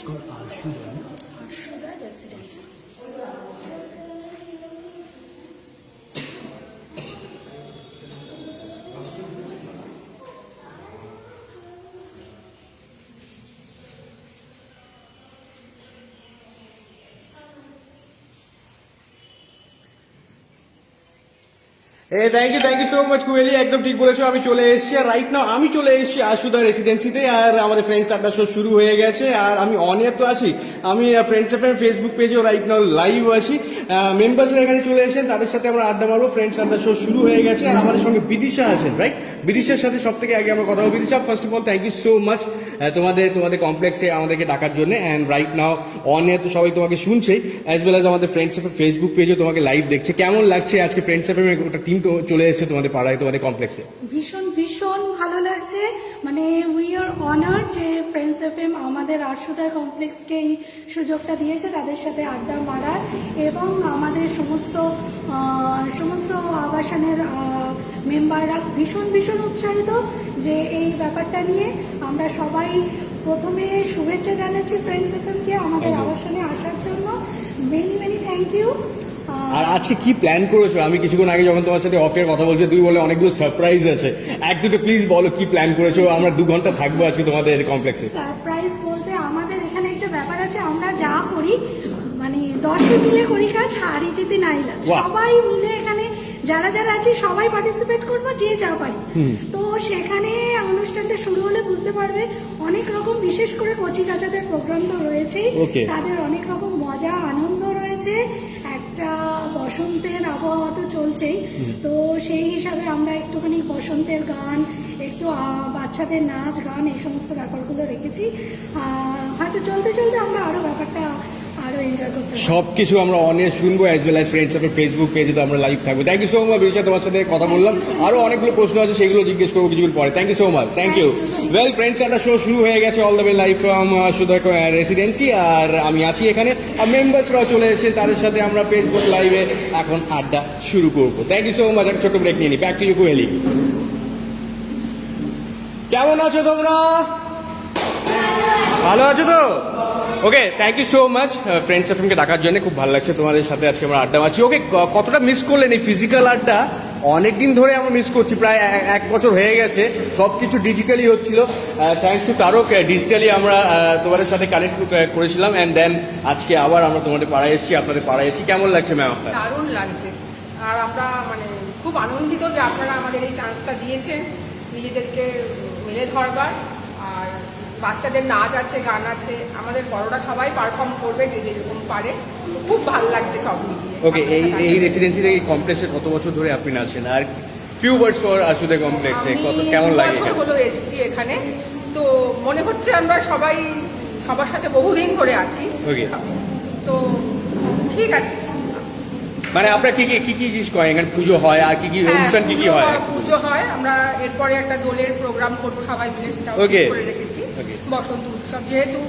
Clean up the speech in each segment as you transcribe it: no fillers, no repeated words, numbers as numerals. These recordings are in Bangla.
It's called Arshuda. Arshuda Residency. Thank you so much কুয়েলি, একদম ঠিক বলেছো। আমি চলে এসেছি, আর রাইট নাও আমি চলে এসেছি আশুদা রেসিডেন্সিতে। আর আমাদের ফ্রেন্ডস আড্ডা শো শুরু হয়ে গেছে, আর আমি অন এয়ার তো আছি। আমি ফ্রেন্ডস এফ ফেসবুক পেজেও রাইট নাও লাইভ আছি। মেম্বার্সরা এখানে চলে এসেছেন, তাদের সাথে আমরা আড্ডা মারবো। ফ্রেন্ডস আড্ডা শো শুরু হয়ে গেছে, আর আমাদের সঙ্গে বিদিশা আছেন, রাইট? বিদিশার সাথে সব থেকে আগে আমরা কথা বলবো। Bidisha, first of all thank you so much তোমাদের কমপ্লেক্সে আমাদেরকে ডাকার জন্য। And right now on air তো সবাই তোমাকে শুনছেই, অ্যাজ ওয়েল অ্যাজ আমাদের ফ্রেন্ডস এফ ফেসবুক পেজেও তোমাকে লাইভ দেখছে। কেমন লাগছে আজকে ফ্রেন্ডস এফ ওটা টিম চলে এসেছে তোমাদের পাড়ায়, তোমাদের কমপ্লেক্সে? ভীষণ ভীষণ ভালো লাগছে। মানে উই আর অনার যে ফ্রেন্ডস এফএম আমাদের আশুদা কমপ্লেক্সকে এই সুযোগটা দিয়েছে তাদের সাথে আড্ডা মারার, এবং আমাদের সমস্ত আবাসনের মেম্বাররা ভীষণ ভীষণ উৎসাহিত যে এই ব্যাপারটা নিয়ে। আমরা সবাই প্রথমে শুভেচ্ছা জানাচ্ছি ফ্রেন্ডস এফএমকে আমাদের আবাসনে আসার জন্য। Many many thank you. আর আজকে কি প্ল্যান করেছো? আমি কিছুক্ষণ আগে যখন তোমার সাথে অফের কথা বলছি, তুমি বলে অনেকগুলো সারপ্রাইজ আছে। এক দুটো প্লিজ বলো কি প্ল্যান করেছো। আমরা 2 ঘন্টা থাকবো আজকে তোমাদের কমপ্লেক্সে। সারপ্রাইজ বলতে আমাদের এখানে একটা ব্যাপার আছে, আমরা যা করি মানে 10 মিলে করি কাজ, হারি জিতে নাই লাজ। সবাই মিলে এখানে যারা যারা আছে সবাই পার্টিসিপেট করবো, যে যা পারি। তো সেখানে অনুষ্ঠানটা শুরু হলে বুঝতে পারবে অনেক রকম, বিশেষ করে কচি কাচাদের প্রোগ্রাম তো রয়েছেই, তাদের অনেক রকম মজা আনন্দ রয়েছে। একটা বসন্তের আবহাওয়া তো চলছেই, তো সেই হিসাবে আমরা একটুখানি বসন্তের গান, একটু বাচ্চাদের নাচ গান, এই সমস্ত ব্যাপারগুলো রেখেছি। হয়তো চলতে চলতে আমরা আরো ব্যাপারটা আরো এনজয় করতে পারবো। সবকিছু আমরা অনেক শুনবো, as well as friends F Facebook পেজে তো আমরা লাইভ থাকবো। Thank you so much Bidisha, তোমার সাথে কথা বললাম। আরো অনেকগুলো প্রশ্ন আছে, সেগুলো জিজ্ঞেস করবো কিছুক্ষণ পরে। Thank you so much, thank you. Well friends, একটা শো শুরু হয়ে গেছে all the way live from Ashuda Residency, আর আমি আছি এখানে। আর মেম্বার্সরাও চলে এসেছেন, তাদের সাথে আমরা ফেসবুক লাইভে এখন আড্ডা শুরু করবো। Thank you so much. একটা ছোট্ট ব্রেক নিয়ে নি। Back to you Koeli. কেমন আছো তোমরা? ভালো আছো তো? Okay, thank you so much friends এফএমকে ডাকার জন্য। খুব ভালো লাগছে তোমাদের সাথে আজকে আমরা আড্ডা মারছি। ওকে, কতটা মিস করলেন এই ফিজিক্যাল আড্ডা? অনেকদিন ধরে আমরা মিস করছি, প্রায় 1 বছর হয়ে গেছে। সব কিছু ডিজিটালি হচ্ছিল। থ্যাংকস টু তারক, ডিজিটালি আমরা তোমাদের সাথে কানেক্ট করেছিলাম। অ্যান্ড দেন আজকে আবার আমরা তোমাদের পাড়ায় এসেছি, আপনাদের পাড়ায় এসেছি। কেমন লাগছে ম্যাম আপনার? দারুণ লাগছে। আর আমরা মানে খুব আনন্দিত যে আপনারা আমাদের এই চান্সটা দিয়েছেন নিজেদেরকে মেলে ধরবার। আর বাচ্চাদের নাচ আছে, গান আছে, আমাদের বড়রা সবাই পারফর্ম করবে যে যেরকম পারে। খুব ভালো লাগছে সব মিলিয়ে। ওকে, এই রেসিডেন্সিতে এই কমপ্লেক্সে কত বছর ধরে আপনি আছেন? আর ফিউ ওয়ার্ডস ফর আশুদা কমপ্লেক্সে কেমন লাগে? বছর হলো এসেছি এখানে, তো মনে হচ্ছে আমরা সবাই সবার সাথে বহুদিন ধরে আছি। ওকে, তো ঠিক আছে। মানে আপনার কি জিনিস করেন এখানে? পুজো হয় আর কি অনুষ্ঠান কি হয়? পুজো হয়, আমরা এরপরে একটা দোলের প্রোগ্রাম করবো সবাই মিলে, সেটাও করে রেখেছি। বসন্ত উৎসব যেহেতু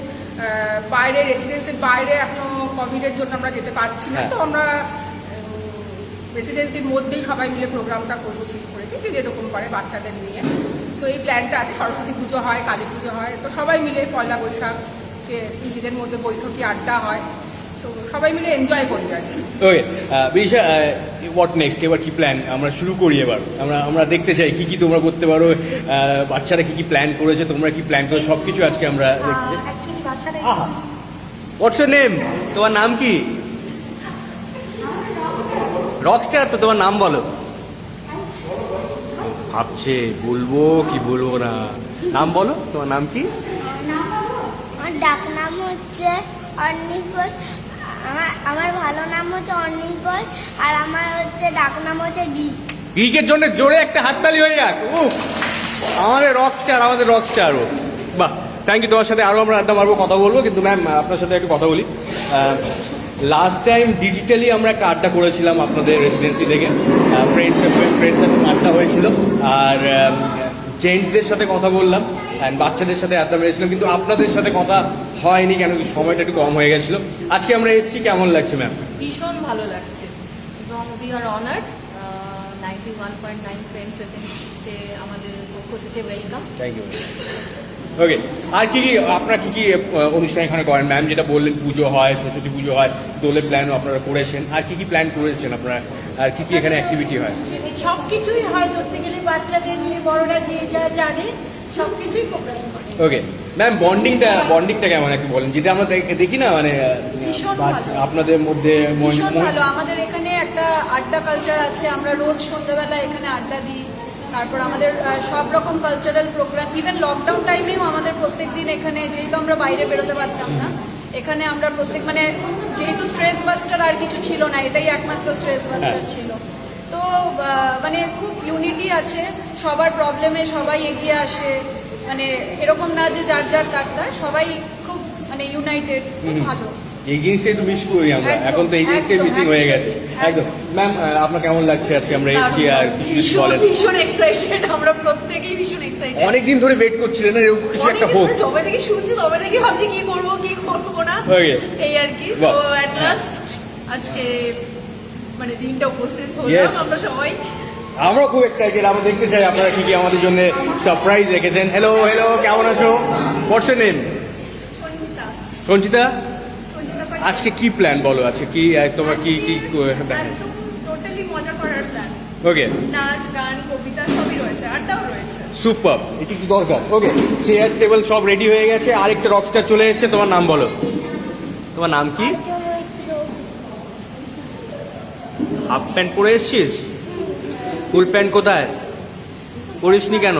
বাইরে রেসিডেন্সির বাইরে এখনো কোভিডের জন্য আমরা যেতে পারছি না, তো আমরা রেসিডেন্সির মধ্যেই সবাই মিলে প্রোগ্রামটা করবো ঠিক করেছি, যে যেরকম পারে বাচ্চাদের নিয়ে। তো এই প্ল্যানটা আছে। সরস্বতী পুজো হয়, কালী পুজো হয়, তো সবাই মিলে পয়লা বৈশাখকে নিজেদের মধ্যে বৈঠকি আড্ডা হয়, তো সবাই মিলে এনজয় করি আর কি। ওকে বিদিশা, হোয়াট নেক্সট? এবার কি প্ল্যান? আমরা শুরু করি এবার। আমরা দেখতে চাই কি তোমরা করতে পারো, বাচ্চারা কি প্ল্যান করেছে, তোমরা কি প্ল্যান করেছো, সব কিছু আজকে আমরা দেখতে চাই। আহা, হোয়াটস ইউর নেম? তোমার নাম কি? রকস্টার তো, তোমার নাম বলো। ভাবছে বলবো কি বলবো না, নাম বলো, তোমার নাম কি? আমার ডাক নাম হচ্ছে অর্নিশ বল। আমার ভালো নাম হচ্ছে অর্নিশ বল, আর আমার হচ্ছে ডাক নাম হচ্ছে গিক। গিকের জন্য জোরে একটা হাততালি হয়ে যাক। আমাদের রকস্টার ও। বাহ, থ্যাংক ইউ। তোমার সাথে আরও আমরা আড্ডা মারবো, কথা বলবো, কিন্তু ম্যাম আপনার সাথে একটু কথা বলি। লাস্ট টাইম ডিজিটালি আমরা একটা আড্ডা করেছিলাম আপনাদের রেসিডেন্সি থেকে, ফ্রেন্ডস আড্ডা হয়েছিল। আর জেন্টসদের সাথে কথা বললাম, অ্যান্ড বাচ্চাদের সাথে আড্ডা মেরেছিলাম, কিন্তু আপনাদের সাথে কথা হয়নি কেন কি সময়টা একটু কম হয়ে গেছিলো। আজকে আমরা এসেছি, কেমন লাগছে ম্যাম? ভীষণ ভালো লাগছে, এবং উই আর অনার্ড 91.9 ফ্রেন্ডস এফএমতে আমাদের পক্ষ থেকে ওয়েলকাম। Thank you. ওকে, আর কি কি আপনারা কি কি অনুষ্ঠান এখানে করেন? ম্যাম যেটা বললেন পুজো হয়, সরস্বতী পুজো হয়, দোলের প্ল্যানও আপনারা করেছেন, আর কি কি প্ল্যান করেছেন আপনারা, আর কি কি এখানে অ্যাক্টিভিটি হয়? সব কিছুই হয় ধরতে গেলে, বাচ্চাদের নিয়ে বড়রা যে যা জানে সব কিছুই প্রোগ্রাম করে। ওকে ম্যাম, বন্ডিংটা কেমন একটু বলেন, যেটা আমরা দেখি না মানে ভীষণ ভালো। আপনাদের মধ্যে ভীষণ ভালো। আমাদের এখানে একটা আড্ডা কালচার আছে, আমরা রোজ সন্ধ্যাবেলা এখানে আড্ডা দিই। তারপর আমাদের সব রকম কালচারাল প্রোগ্রাম, ইভেন লকডাউন টাইমেও আমাদের প্রত্যেকদিন এখানে, যেহেতু আমরা বাইরে বেরোতে পারতাম না, এখানে আমরা মানে যেহেতু স্ট্রেস বাস্টার আর কিছু ছিল না, এটাই একমাত্র স্ট্রেস বাস্টার ছিল। তো মানে খুব ইউনিটি আছে, সবার প্রবলেমে সবাই এগিয়ে আসে, মানে এরকম না যে যার যার ডাক্তার, সবাই খুব মানে ইউনাইটেড, খুব ভালো। এই জিনিসটা একটু মিস করি আমরা, একদম, এখন তো এই জিনিসটাই একদম, মিসিং হয়ে গেছে। একদম। একদম ম্যাম, আপনার কেমন লাগছে আজকে আমরা এসেছি, আর কিছু কিছু ভীষণ বলেন? ভীষণ এক্সাইটেড, আমরা প্রত্যেকেই ভীষণ এক্সাইটেড। অনেকদিন ধরে ওয়েট করছিলেন না, এরকম কিছু একটা হোক। যবে থেকে শুনছি তবে থেকে ভাবছি কি করবো না, Okay. এই আর কি। বাহ। তো অ্যাট লাস্ট আজকে মানে দিনটা উপস্থিত Yes. হলাম আমরা সবাই। আমরা খুব এক্সাইটেড, আমরা দেখতে চাই আপনারা কি কি আমাদের জন্য সারপ্রাইজ রেখেছেন। হ্যালো হ্যালো, কেমন আছো? What's your name? সঞ্চিতা। আজকে কি প্ল্যান বলো, আজকে কি তোমার কি কি টোটালি মজা করার প্ল্যান, ওকে নাচ গান কবিতা সবই রয়েছে, আড্ডাও রয়েছে। সুপার, এটি কি দরকার? ওকে, চেয়ার টেবিল সব রেডি হয়ে গেছে, আরেকটা রকস্টার চলে এসেছে। তোমার নাম বলো, তোমার নাম কি? হাফ প্যান্ট পরে এসছিস, ফুল প্যান্ট কোথায় পরিসনি কেন?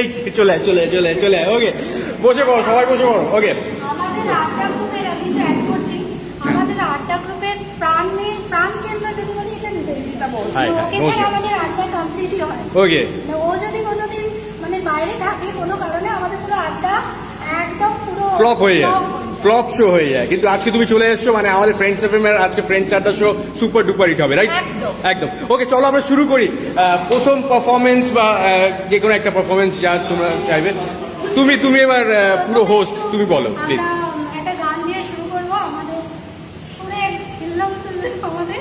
এই চলে চলে চলে চলে, ওকে বসে পড়ো, সবাই বসে পড়ো। ওকে, আমাদের আড্ডা গ্রুপের, আমি তো অ্যাড করছি, আমাদের আড্ডা গ্রুপের প্রাণ কেন্দ্র যদি বলি এটা নিবেদিতা বোস। হ্যাঁ, ওকে okay. ছাড়া আমাদের আড্ডা কমপ্লিটই হয়। ওকে না, ও যদি কোনোদিন মানে বাইরে থাকে কোনো কারণে, আমাদের পুরো আড্ডা একদম পুরো ফ্লপ হয়ে যায়, flop হয়ে যায়। ফ্লপ শো হয়ে যায়। কিন্তু আজকে তুমি চলে এসছো, মানে আমাদের ফ্রেন্ডস এফএমের আজকে friends Adda show super duper hit হবে, রাইট? একদম। একদম। ওকে, চলো আমরা শুরু করি। প্রথম পারফরমেন্স বা যে কোনো একটা পারফরমেন্স যা তোমরা চাইবে। তুমি এবার পুরো হোস্ট, তুমি বলো প্লিজ। আমরা একটা গান দিয়ে শুরু করবো। আমাদের সুরের হিল্লম তুলবেন আমাদের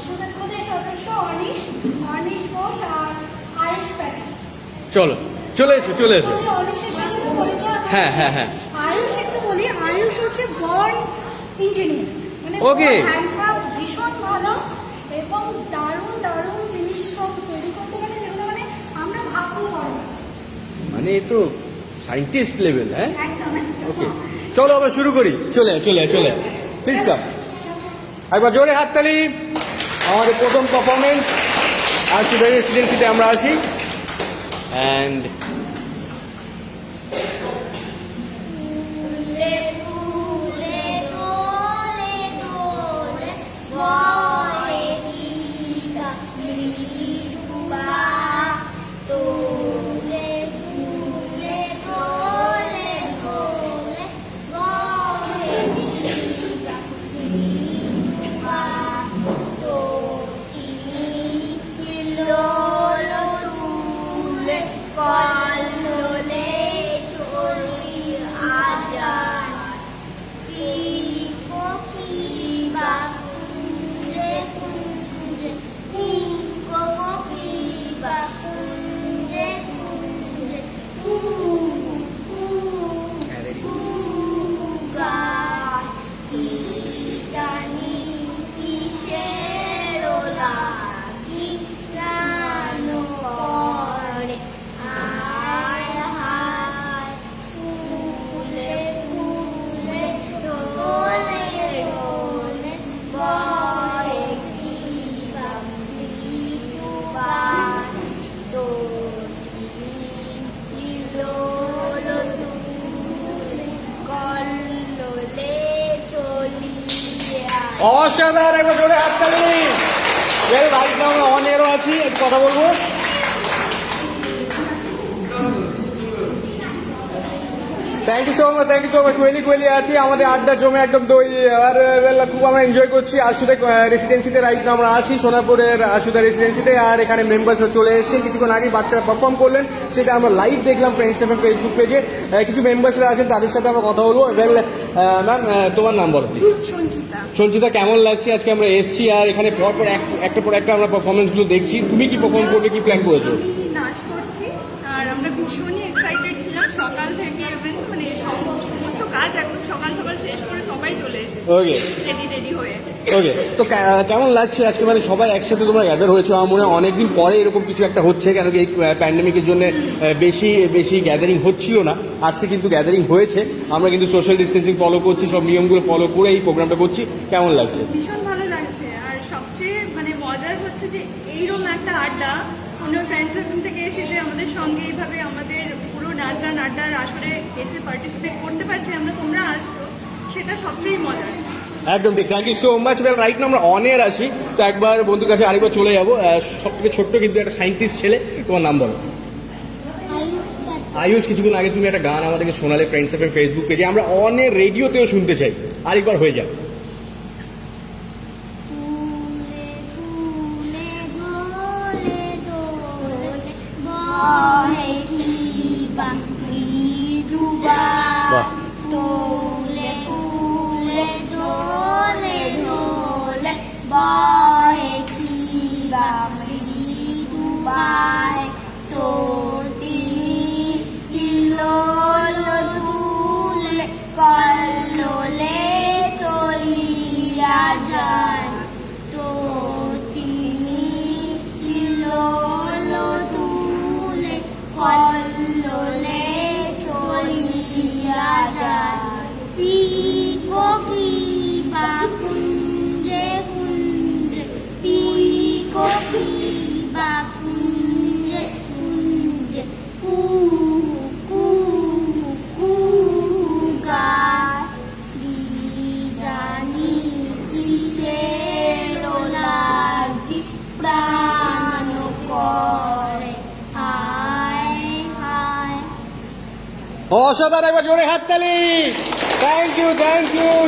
সুরের সদস্য অনিশ বোস আর আয়ুষ প্যাটেল। চলো, চলে এসো চলে এসো। আমাদের অনিশের সাথে তো পরিচয় হয়েছে। হ্যাঁ। আয়ুষ একটু বলি, আয়ুষ হচ্ছে বর্ন ইঞ্জিনিয়ার, মানে Okay. হ্যান্ডক্রাফট ভীষণ ভালো এবং দারুণ দারুণ জিনিস সব তৈরি করতে পারে, যেগুলো মানে আমরা ভাবতেও পারি না। মানে এ তো সায়েন্টিস্ট লেভেল, হ্যাঁ? একদম ওকে, চলো আমরা শুরু করি। চলে প্লিজ কাম। একবার জোরে হাততালি। আমাদের প্রথম পারফরমেন্স আর সুপার রেসিডেন্সিতে আমরা আসি। অ্যান্ড ফুলে ফুলে দোলে দোলে বয়ে গীতা মৃদুবা তোলে ফুলে দোলে দোলে বয়ে গীতা মৃদুবা তোকিনি হিলোলো তুলে কল্লোলে চলি আজান কিবা কুঞ্জে কুঞ্জে কিবা কুঞ্জে কুঞ্জে গায় ইদানি কিসের লাগি প্রাণ পড়ে হায় হায় ফুলে ফুলে দোলে দোলে বয়ে কিবা মৃদুবান তোলি ইলোলো তুলে কল্লোলে চলিয়া অসাধারণ, একবার জোরে হাততালি। রাইট নাও আমরা অন এয়ারও আছি, একটু কথা বলবো। Thank you so much Koeli আছি আমাদের আড্ডা জমে একদম দই, আর খুব আমরা এনজয় করছি। আশুদা রেসিডেন্সিতে রাইট নাও আমরা আছি, সোনাপুরের আশুদা রেসিডেন্সিতে। আর এখানে মেম্বার্সরা চলে এসেছে, কিছুক্ষণ আগে বাচ্চারা পারফর্ম করলেন, সেটা আমরা লাইভ দেখলাম ফ্রেন্ডস এবং ফেসবুক পেজে। কিছু মেম্বার্সরা আছেন, তাদের সাথে আমরা কথা বলবো। ম্যাম, তোমার নাম বলো প্লিজ। সঞ্চিতা, কেমন লাগছে? আজকে আমরা এসছি আর এখানে পরপর একটা পর একটা আমরা পারফরমেন্সগুলো দেখছি। তুমি কি পারফর্ম করবে, কি প্ল্যান করেছো? আমি নাচ করছি আর আমরা ভীষণ ওকে রেডি হয়ে। ওকে, তো কেমন লাগছে আজকে মানে সবাই একসাথে তোমরা গ্যাদার হয়েছো? আমার মনে হয় অনেকদিন পরে এরকম কিছু একটা হচ্ছে, কেন কি এই প্যান্ডেমিকের জন্য বেশি গ্যাদারিং হচ্ছিল না। আজকে কিন্তু গ্যাদারিং হয়েছে, আমরা কিন্তু সোশ্যাল ডিস্টেন্সিং ফলো করছি, সব নিয়মগুলো ফলো করে এই প্রোগ্রামটা করছি। কেমন লাগছে? ভীষণ ভালো লাগছে। আর সবচেয়ে মানে মজার হচ্ছে যে এইরকম একটা আড্ডা অন্য ফ্রেন্ডস থেকে এসে যে আমাদের সঙ্গে এইভাবে আমাদের পুরো আড্ডার আসরে এসে পার্টিসিপেট করতে পারছি আমরা, তোমরা আসছো, সেটা সবচেয়ে মজার। একদম ঠিক, thank you so much. Well right না আমরা অন এয়ার আছি, তো একবার বন্ধুর কাছে আরেকবার চলে যাবো। সব থেকে ছোট্ট কিন্তু একটা সায়েন্টিস্ট ছেলে, তোমার নাম বলো। আয়ুষ, কিছুক্ষণ আগে তুমি একটা গান আমাদেরকে শোনালে ফ্রেন্ডস এফ ফেসবুক পেজে, আমরা অন এয়ার রেডিওতেও শুনতে চাই, আরেকবার হয়ে যাক। ফুলে ফুলে দোলে দোলে বহে কি বা মৃদুবা বাহ। তোলে ফুলে দোলে দোলে বহে কি বা মৃদুবায় তোটিনি ইলোল তুলে কল্লোলে চলিয়া যায় তোটিনি ইলোল তুলে কল্লোলে চলিয়া যায় পিকো কি বা কুঞ্জে কুঞ্জে পিকো কি বা কুঞ্জে কুঞ্জে কু কু কু গায় জানি কিসের লাগি প্রাণ করে হায় হায়। অসাধারণ, একবার জোরে হাততালি। Thank you.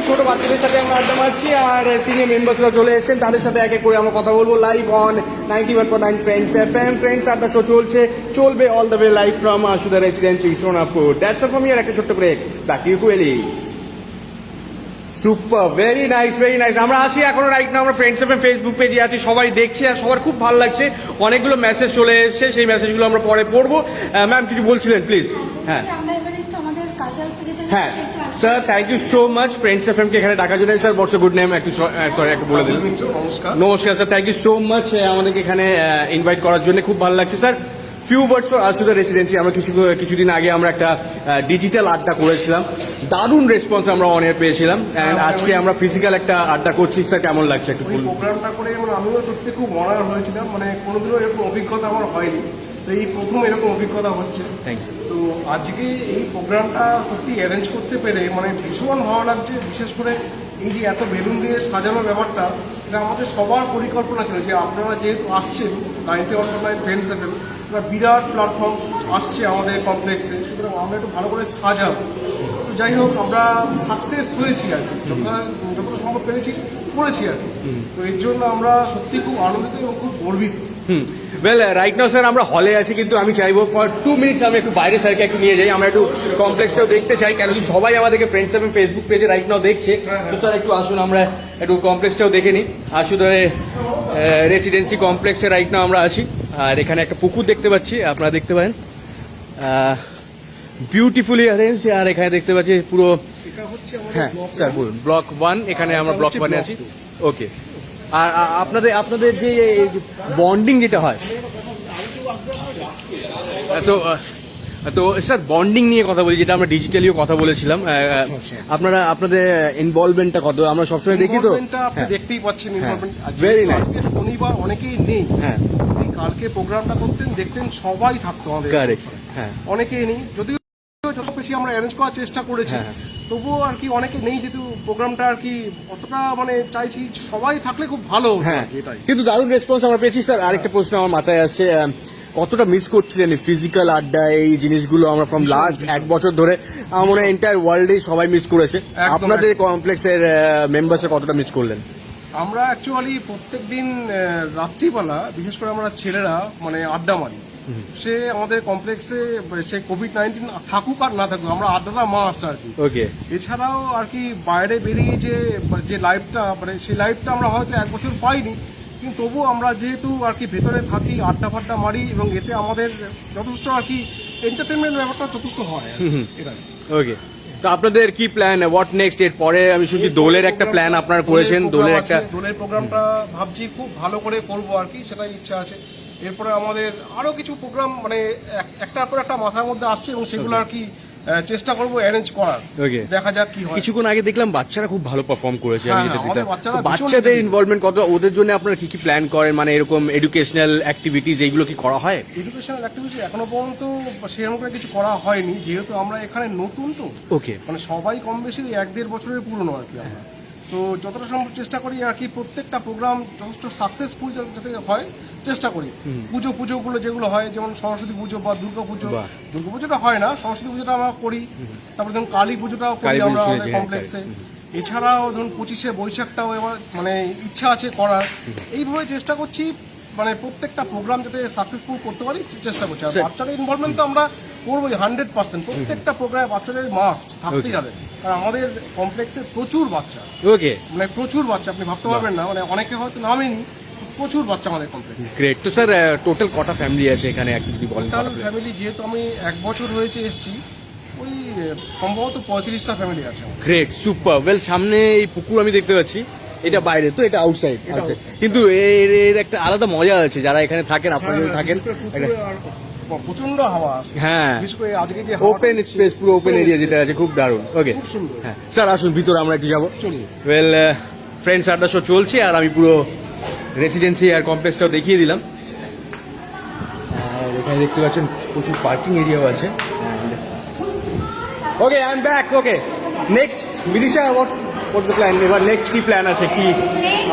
ছোট বাচ্চাদের সাথে আমরা আড্ডা মারছি, আর সিনিয়র মেম্বার্সরা চলে এসেছেন, তাদের সাথে এক এক করে আমরা কথা বলবো live on 91.9 friends FM. Friends Adda show চলবে all the way live from Ashuda Residency Sonapur. That's all from here. একটা ছোট্ট break, back to you Koeli. Super, very nice. আমরা আসি এখনো রাইট না, আমরা ফ্রেন্ডস এফএম ফেসবুক পেজে আছি, সবাই দেখছি আর সবার খুব ভালো লাগছে। অনেকগুলো মেসেজ চলে এসেছে, সেই মেসেজগুলো আমরা পরে পড়বো। ম্যাম কিছু বলছিলেন প্লিজ? হ্যাঁ আমরা এবারে একটু আমাদের কালচারাল সেক্রেটারি হ্যাঁ sir, thank you so much friends FM কে এখানে ডাকার জন্য। স্যার হোয়াটস গুড নেম, একটু সরি একটু বলে দিন। নমস্কার sir, thank you so much আমাদেরকে এখানে ইনভাইট করার জন্য, খুব ভালো লাগছে। Sir few words for Ashuda Residency. আমরা কিছুদিন আগে আমরা একটা ডিজিটাল আড্ডা করেছিলাম, দারুণ রেসপন্স আমরা অন এয়ার পেয়েছিলাম, অ্যান্ড আজকে আমরা ফিজিক্যাল একটা আড্ডা করছি। স্যার কেমন লাগছে একটু ওই বলুন। প্রোগ্রামটা করে মানে আমিও সত্যি খুব মনার হয়েছিলাম, মানে কোনোদিনও এরকম অভিজ্ঞতা আমার হয়নি, তো এই প্রথম এরকম অভিজ্ঞতা হচ্ছে। Thank you. তো আজকে এই প্রোগ্রামটা সত্যি অ্যারেঞ্জ করতে পেরে মানে ভীষণ ভালো লাগছে। বিশেষ করে এই যে এত বেলুন দিয়ে সাজানো ব্যাপারটা, এটা আমাদের সবার পরিকল্পনা ছিল যে আপনারা যেহেতু আসছেন 91.9 ফ্রেন্ডস এফএম, বিরাট প্ল্যাটফর্ম আসছে আমাদের কমপ্লেক্সে, সুতরাং আমরা একটু ভালো করে সাজাবো। তো যাই হোক, আমরা সাকসেস হয়েছি আর কি, যতটা সম্ভব পেরেছি করেছি আর কি। তো এর জন্য আমরা সত্যি খুব আনন্দিত এবং খুব গর্বিত। ওয়েল রাইট নাও স্যার আমরা হলে আছি, কিন্তু আমি চাইবো ফর 2 মিনিটস আমি একটু বাইরে স্যারকে একটু নিয়ে যাই, আমরা একটু কমপ্লেক্সটাও দেখতে চাই, কেন কি সবাই আমাদেরকে ফ্রেন্ডস এফএম ফেসবুক পেজে রাইট নাও দেখছে। তো স্যার একটু আসুন, আমরা একটু কমপ্লেক্সটাও দেখে নিই। আশুদা রেসিডেন্সি কমপ্লেক্সে রাইট নাও আমরা আছি, আর এখানে একটা পুকুর দেখতে পাচ্ছি, আপনারা দেখতে পারেন, বিউটিফুলি অ্যারেঞ্জ। আর এখানে দেখতে পাচ্ছি পুরো, এটা হচ্ছে হ্যাঁ স্যার বলুন, ব্লক 1, এখানে আমরা ব্লক 1-এ আছি। ওকে, আর আপনাদের যে বন্ডিং যেটা হয়, তো স্যার বন্ডিং নিয়ে কথা বলি, যেটা আমরা ডিজিটালিও কথা বলেছিলাম, আপনাদের ইনভলভমেন্টটা কত? আমরা সবসময় দেখি তো, Involvement-টা আপনি দেখতেই পাচ্ছেন। involvement very nice. আজকে শনিবার অনেকেই নেই, হ্যাঁ যদি কালকে প্রোগ্রামটা করতেন দেখতেন সবাই থাকতো আমাদের। কারেক্ট, হ্যাঁ অনেকেই নেই, যদিও যত বেশি আমরা অ্যারেঞ্জ করার চেষ্টা করেছি, হ্যাঁ। তবুও আর কি অনেকে নেই, যেহেতু প্রোগ্রামটা আর কি অতটা মানে চাইছি সবাই থাকলে খুব ভালো হতো হ্যাঁ আর কি, এটাই। কিন্তু দারুণ রেসপন্স আমরা পেয়েছি। স্যার আরেকটা প্রশ্ন আমার মাথায় আসছে, কতটা মিস করছিলেন ফিজিক্যাল আড্ডা, এই জিনিসগুলো আমরা ফ্রম লাস্ট 1 বছর ধরে আমার মনে হয় এন্টায়ার ওয়ার্ল্ডেই সবাই মিস করেছে, আপনাদের কমপ্লেক্সের মেম্বার্সে কতটা মিস করলেন? আমরা অ্যাকচুয়ালি প্রত্যেকদিন রাত্রিবেলা বিশেষ করে আমরা ছেলেরা মানে আড্ডা মারি, সে আমাদের কমপ্লেক্সে সে কোভিড-19 থাকুক আর না থাকুক, আমরা আড্ডাটা মাস্ট আর কি। ওকে, এছাড়াও আর কি বাইরে বেরিয়ে যে লাইফটা মানে সেই লাইফটা আমরা হয়তো 1 বছর পাইনি, কিন্তু তবুও আমরা যেহেতু আর কি ভেতরে থাকি, আড্ডা ফাড্ডা মারি, এবং এতে আমাদের যথেষ্ট আর কি এন্টারটেনমেন্ট ব্যাপারটা যথেষ্ট হয় আর কি, এটাই। ওকে, তো আপনাদের কি প্ল্যান, হোয়াট নেক্সট? এর পরে আমি শুনছি দোলের একটা প্ল্যান আপনারা করেছেন, দোলের একটা দোলের প্রোগ্রামটা ভাবছি খুব ভালো করে করবো আর কি, সেটাই ইচ্ছা আছে। এরপরে আমাদের আরো কিছু প্রোগ্রাম মানে একটার পর একটা মাথার মধ্যে আসছে এবং সেগুলো আর কি চেষ্টা করবো অ্যারেঞ্জ করার। Okay. দেখা যাক কি হয়। কিছুক্ষণ আগে দেখলাম বাচ্চারা খুব ভালো পারফর্ম করেছে, আমি হ্যাঁ, যেটা আমাদের দেখলাম। বাচ্চারা তো ভীষণ বাচ্চাদের active। ইনভলভমেন্ট কত, ওদের জন্য আপনারা কি কি প্ল্যান করেন, মানে এরকম এডুকেশনাল অ্যাক্টিভিটিস এইগুলো কি করা হয়? এডুকেশনাল অ্যাক্টিভিটি এখনো পর্যন্ত সেরকম করে কিছু করা হয়নি, যেহেতু আমরা এখানে নতুন তো। ওকে। মানে সবাই কম বেশি 1-1.5 বছরের পুরনো আর কি আমরা। তো যতটা সম্ভব চেষ্টা করি আর কি প্রত্যেকটা প্রোগ্রাম যথেষ্ট সাকসেসফুল যাতে হয় চেষ্টা করি। পুজোগুলো যেগুলো হয়, যেমন সরস্বতী পুজো বা দুর্গা পুজো। বাহ। দুর্গা পুজোটা হয় না, সরস্বতী পুজোটা আমরা করি। তারপরে ধরুন কালী পুজোটাও করি কালী পুজো আমরা শুনেছি, আমাদের হ্যাঁ, কমপ্লেক্সে। এছাড়াও ধরুন 25শে বৈশাখটাও এবার মানে ইচ্ছা আছে করার। এইভাবে চেষ্টা করছি মানে প্রত্যেকটা প্রোগ্রাম যাতে সাকসেসফুল করতে পারি চেষ্টা করছি। আর Sir- বাচ্চাদের ইনভলভমেন্ট তো আমরা করবোই 100%। প্রত্যেকটা প্রোগ্রামে বাচ্চাদের মাস্ট থাকতেই Okay. হবে, কারণ আমাদের কমপ্লেক্সে প্রচুর বাচ্চা, ওকে, মানে প্রচুর বাচ্চা, আপনি ভাবতে পারবেন না। মানে অনেকে হয়তো নামেনি, প্রচুর বাচ্চা আমাদের কমপ্লেক্সে। গ্রেট। তো স্যার টোটাল কটা ফ্যামিলি আছে এখানে, একটু যদি বলেন? টোটাল ফ্যামিলি যেহেতু আমি 1 বছর হয়েছে এসেছি, ওই সম্ভবত 35টা ফ্যামিলি আছে আমাদের। Great, super. ওয়েল, সামনে এই পুকুর আমি দেখতে পাচ্ছি, এটা বাইরে তো, এটা আউটসাইড। এটা outside। কিন্তু এর একটা আলাদা মজা আছে, যারা এখানে থাকেন, আপনারা যদি থাকেন, প্রচন্ড হাওয়া আসে। হ্যাঁ, বিশেষ করে আজকে যে ওপেন স্পেস, পুরো ওপেন এরিয়া যেটা আছে, খুব দারুণ। ওকে, খুব সুন্দর। হ্যাঁ স্যার আসুন ভিতরে আমরা একটু যাবো। চলুন। ওয়েল ফ্রেন্ডস আড্ডা শো চলছে আর আমি পুরো রেসিডেন্সি আর কমপ্লেক্সটাও দেখিয়ে দিলাম। আর এখানে দেখতে পাচ্ছেন প্রচুর পার্কিং এরিয়াও আছে। Okay, I am back. Okay, next Bidisha, what's the plan? এবার নেক্সট কি প্ল্যান আছে, কি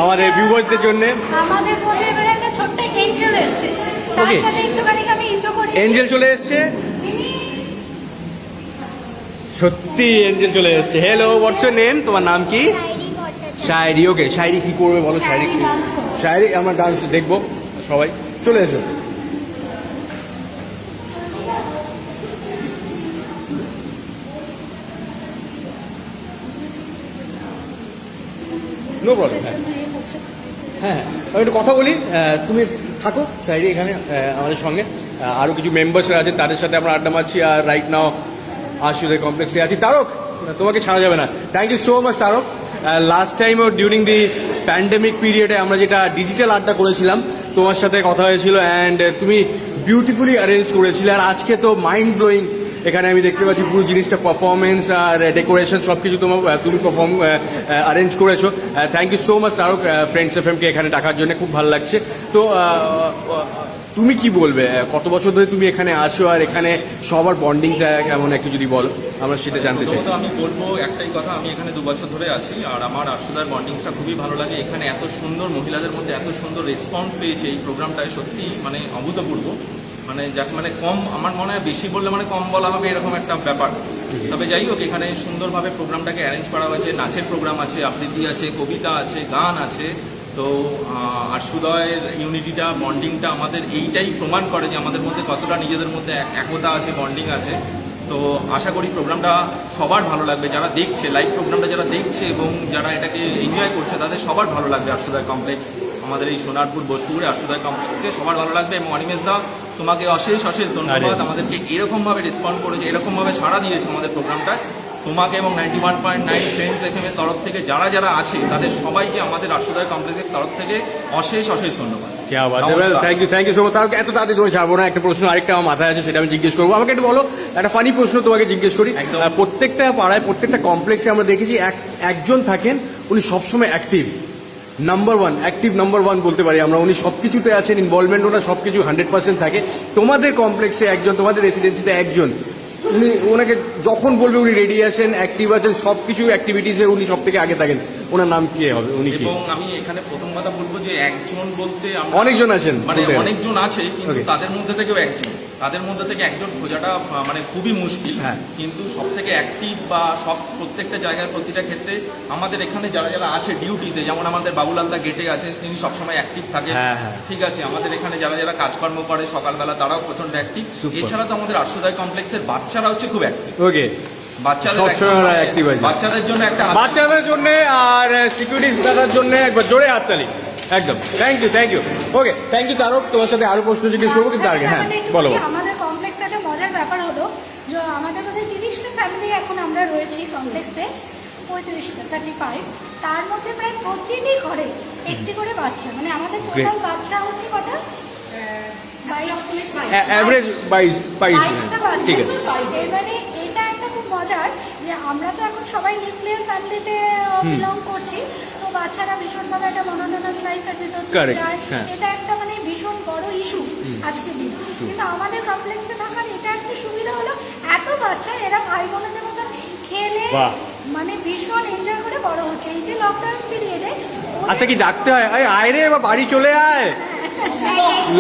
আমাদের ভিউয়ার্সদের জন্য? আমাদের মধ্যে এবারে একটা ছোট্ট এঞ্জেল এসছে, তার Okay. সাথে একটুখানি আমি ইন্ট্রো করি। এঞ্জেল চলে এসছে, সত্যি এঞ্জেল চলে এসছে। Hello, what's your name? তোমার নাম কি? শায়রি ভট্টাচার্য। শায়রি। ওকে, শায়রি কি করবে বলো? শায়রি শায়রি dance করবে। শায়রি আমরা ডান্স দেখবো সবাই, চলে এসো। No problem. হ্যাঁ, আমি একটু কথা বলি, তুমি থাকো শায়রি এখানে আমাদের সঙ্গে। আরও কিছু মেম্বার্সরা আছেন, তাদের সাথে আমরা আড্ডা মারছি। আর রাইট নাও আশুদের কমপ্লেক্সে আছি। তারক, তোমাকে ছাড়া যাবে না। Thank you so much Tarak. Last টাইমও ডিউরিং দি প্যান্ডেমিক পিরিয়ডে আমরা যেটা ডিজিটাল আড্ডা করেছিলাম, তোমার সাথে কথা হয়েছিল অ্যান্ড তুমি বিউটিফুলি অ্যারেঞ্জ করেছিলে। আর আজকে তো মাইন্ড ব্লোয়িং, এখানে আমি দেখতে পাচ্ছি পুরো জিনিসটা, পারফরমেন্স আর ডেকোরেশন সব কিছু তুমি অ্যারেঞ্জ করেছো। Thank you so much Tarak, friends এফএমকে এখানে ডাকার জন্য খুব ভালো লাগছে। তো তুমি কি বলবে, কত বছর ধরে তুমি এখানে আছো আর এখানে সবার বন্ডিংটা কেমন, একটু যদি বলো, আমরা সেটা জানতে চাই। প্রথমত আমি বলবো একটাই কথা, আমি এখানে 2 বছর ধরে আছি আর আমার আশুদার বন্ডিংসটা খুবই ভালো লাগে। এখানে এত সুন্দর মহিলাদের মধ্যে এত সুন্দর রেসপন্স পেয়েছে এই প্রোগ্রামটায়, সত্যি মানে অভূতপূর্ব। মানে যাকে মানে কম, আমার মনে হয় বেশি বললে মানে কম বলা হবে এরকম একটা ব্যাপার। তবে যাই হোক, এখানে সুন্দরভাবে প্রোগ্রামটাকে অ্যারেঞ্জ করা হয়েছে। নাচের প্রোগ্রাম আছে, আবৃত্তি আছে, কবিতা আছে, গান আছে। তো আশুদয়ের ইউনিটিটা, বন্ডিংটা আমাদের এইটাই প্রমাণ করে যে আমাদের মধ্যে কতটা নিজেদের মধ্যে একতা আছে, বন্ডিং আছে। তো আশা করি প্রোগ্রামটা সবার ভালো লাগবে, যারা দেখছে লাইভ প্রোগ্রামটা, যারা দেখছে এবং যারা এটাকে এনজয় করছে, তাদের সবার ভালো লাগবে। আশুদয় কমপ্লেক্স, আমাদের এই সোনারপুর বোসপুরে আশুদয় কমপ্লেক্সকে সবার ভালো লাগবে। এবং অনিমেষ দা, তোমাকে অশেষ অশেষ ধন্যবাদ, আমাদেরকে এরকমভাবে রেসপন্ড করেছে, এরকমভাবে সাড়া দিয়েছে আমাদের প্রোগ্রামটায়। তোমাকে এবং 91.9 ফ্রেন্ডস এফএমের তরফ থেকে যারা যারা আছে তাদের সবাইকে আমাদের আশুদয় কমপ্লেক্সের তরফ থেকে অশেষ অশেষ ধন্যবাদ। Thank you so much. এত তাড়াতাড়ি তোমায় ছাড়বো না, একটা প্রশ্ন আরেকটা আমার মাথায় আছে, সেটা আমি জিজ্ঞেস করবো। আমাকে একটু বলো, একটা ফানি প্রশ্ন তোমাকে জিজ্ঞেস করি। প্রত্যেকটা পাড়ায়, প্রত্যেকটা কমপ্লেক্সে আমরা দেখেছি একজন থাকেন, উনি সবসময় অ্যাক্টিভ, নাম্বার ওয়ান বলতে পারি আমরা। উনি সব কিছুতে আছেন, ইনভলভমেন্ট ওনার সব কিছু 100% থাকে। তোমাদের কমপ্লেক্সে একজন, তোমাদের রেসিডেন্সিতে একজন, উনি ওনাকে যখন বলবে উনি রেডি আছেন, অ্যাক্টিভ আছেন, সব কিছু অ্যাক্টিভিটিসে উনি সব থেকে আগে থাকেন, ওনার নাম কি হবে? উনি কি? এবং আমি এখানে প্রথম কথা বলবো যে একজন বলতে অনেকজন আছেন, মানে অনেকজন আছে, কিন্তু তাদের মধ্যে থেকেও তাদের মধ্যে থেকে একজন খোঁজাটা মানে খুবই মুশকিল। হ্যাঁ। কিন্তু সব থেকে অ্যাক্টিভ বা সব প্রত্যেকটা জায়গার প্রতিটা ক্ষেত্রে আমাদের এখানে যারা যারা আছে ডিউটিতে, যেমন আমাদের বাবুলালদা গেটে আছে, তিনি সবসময় অ্যাক্টিভ থাকেন। হ্যাঁ, হ্যাঁ। ঠিক আছে, আমাদের এখানে যারা যারা কাজকর্ম করে সকালবেলা, তারাও প্রচন্ড অ্যাক্টিভ। Super. এছাড়া তো আমাদের আশুদয় কমপ্লেক্সের বাচ্চারা হচ্ছে খুব অ্যাক্টিভ। ওকে, সবসময় active আছে। বাচ্চাদের জন্য একটা বাচ্চাদের জন্য আর সিকিউরিটি দাদার জন্য একবার জোরে হাততালি। একদম, thank you. Okay, thank you Tarak. তোমার সাথে আরো প্রশ্ন জিজ্ঞেস করবো, কিন্তু আগে হ্যাঁ বলো। আমাদের কমপ্লেক্সে একটা মজার ব্যাপার হলো, আমাদের বোধহয় 30টা ফ্যামিলি এখন আমরা রয়েছি কমপ্লেক্সে, 35টা 35, তার মধ্যে প্রায় প্রতিটি ঘরে একটি করে বাচ্চা, মানে আমাদের টোটাল বাচ্চা হচ্ছে কটা, অ্যাভারেজ 22টা বাচ্চা। ঠিক আছে। এবারে এটা একটা খুব মজার যে আমরা তো এখন সবাই নিউক্লিয়ার ফ্যামিলিতে বিলং করছি, তো বাচ্চারা ভীষণভাবে একটা মনোটোনাস লাইফের ভিতর দিয়ে Correct, যায়, হ্যাঁ। এটা একটা মানে ভীষণ বড় ইস্যু আজকের দিন। কিন্তু আমাদের কমপ্লেক্সে থাকার এটা একটা সুবিধা হলো, এত বাচ্চা এরা ভাই বোনদের মতন খেলে বাহ। মানে ভীষণ এনজয় করে বড় হচ্ছে। এই যে লকডাউন পিরিয়ডে আচ্ছা, কি ডাকতে হয় আয় রে বা বাড়ি চলে আয়,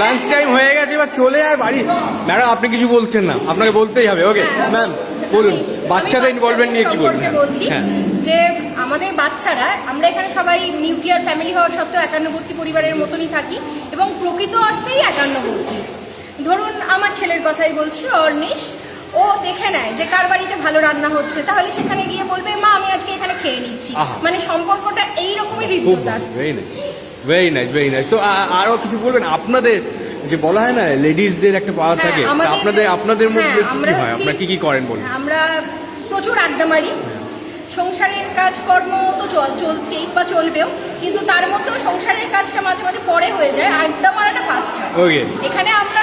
লাঞ্চ টাইম হয়ে গেছে এবার চলে আয় বাড়ি। ম্যাডাম আপনি কিছু বলছেন না, আপনাকে বলতেই হবে। ওকে ম্যাম বলুন, বাচ্চাদের ইনভলভমেন্ট নিয়ে কি বলবেন? সম্পর্কে বলছি হ্যাঁ যে আমাদের বাচ্চারা, আমরা এখানে সবাই নিউক্লিয়ার ফ্যামিলি হওয়া সত্ত্বেও একান্নবর্তী পরিবারের মতনই থাকি এবং প্রকৃত অর্থেই একান্নবর্তী। ধরুন আমার ছেলের কথাই বলছি, অর্নিশ, ও দেখে নেয় যে কার বাড়িতে ভালো রান্না হচ্ছে, তাহলে সেখানে গিয়ে বলবে মা আমি আজকে এখানে খেয়ে নিচ্ছি। আহা। মানে সম্পর্কটা এইরকমই খুব হৃদ্যতার। Very nice, very nice, very nice. তো আরো কিছু বলবেন? আপনাদের যে বলা হয় না লেডিসদের একটা পাওয়ার হ্যাঁ, থাকে, তা আমাদের- আপনাদের মধ্যে হ্যাঁ, কি আমরা হয়, হচ্ছি- আপনারা কি কি করেন বলুন? আমরা প্রচুর আড্ডা মারি। সংসারের কাজকর্ম তো চলছেই বা চলবেও, কিন্তু তার মধ্যেও সংসারের কাজটা মাঝে মাঝে পরে হয়ে যায়, আড্ডা মারাটা ফার্স্ট হয়। Okay. এখানে আমরা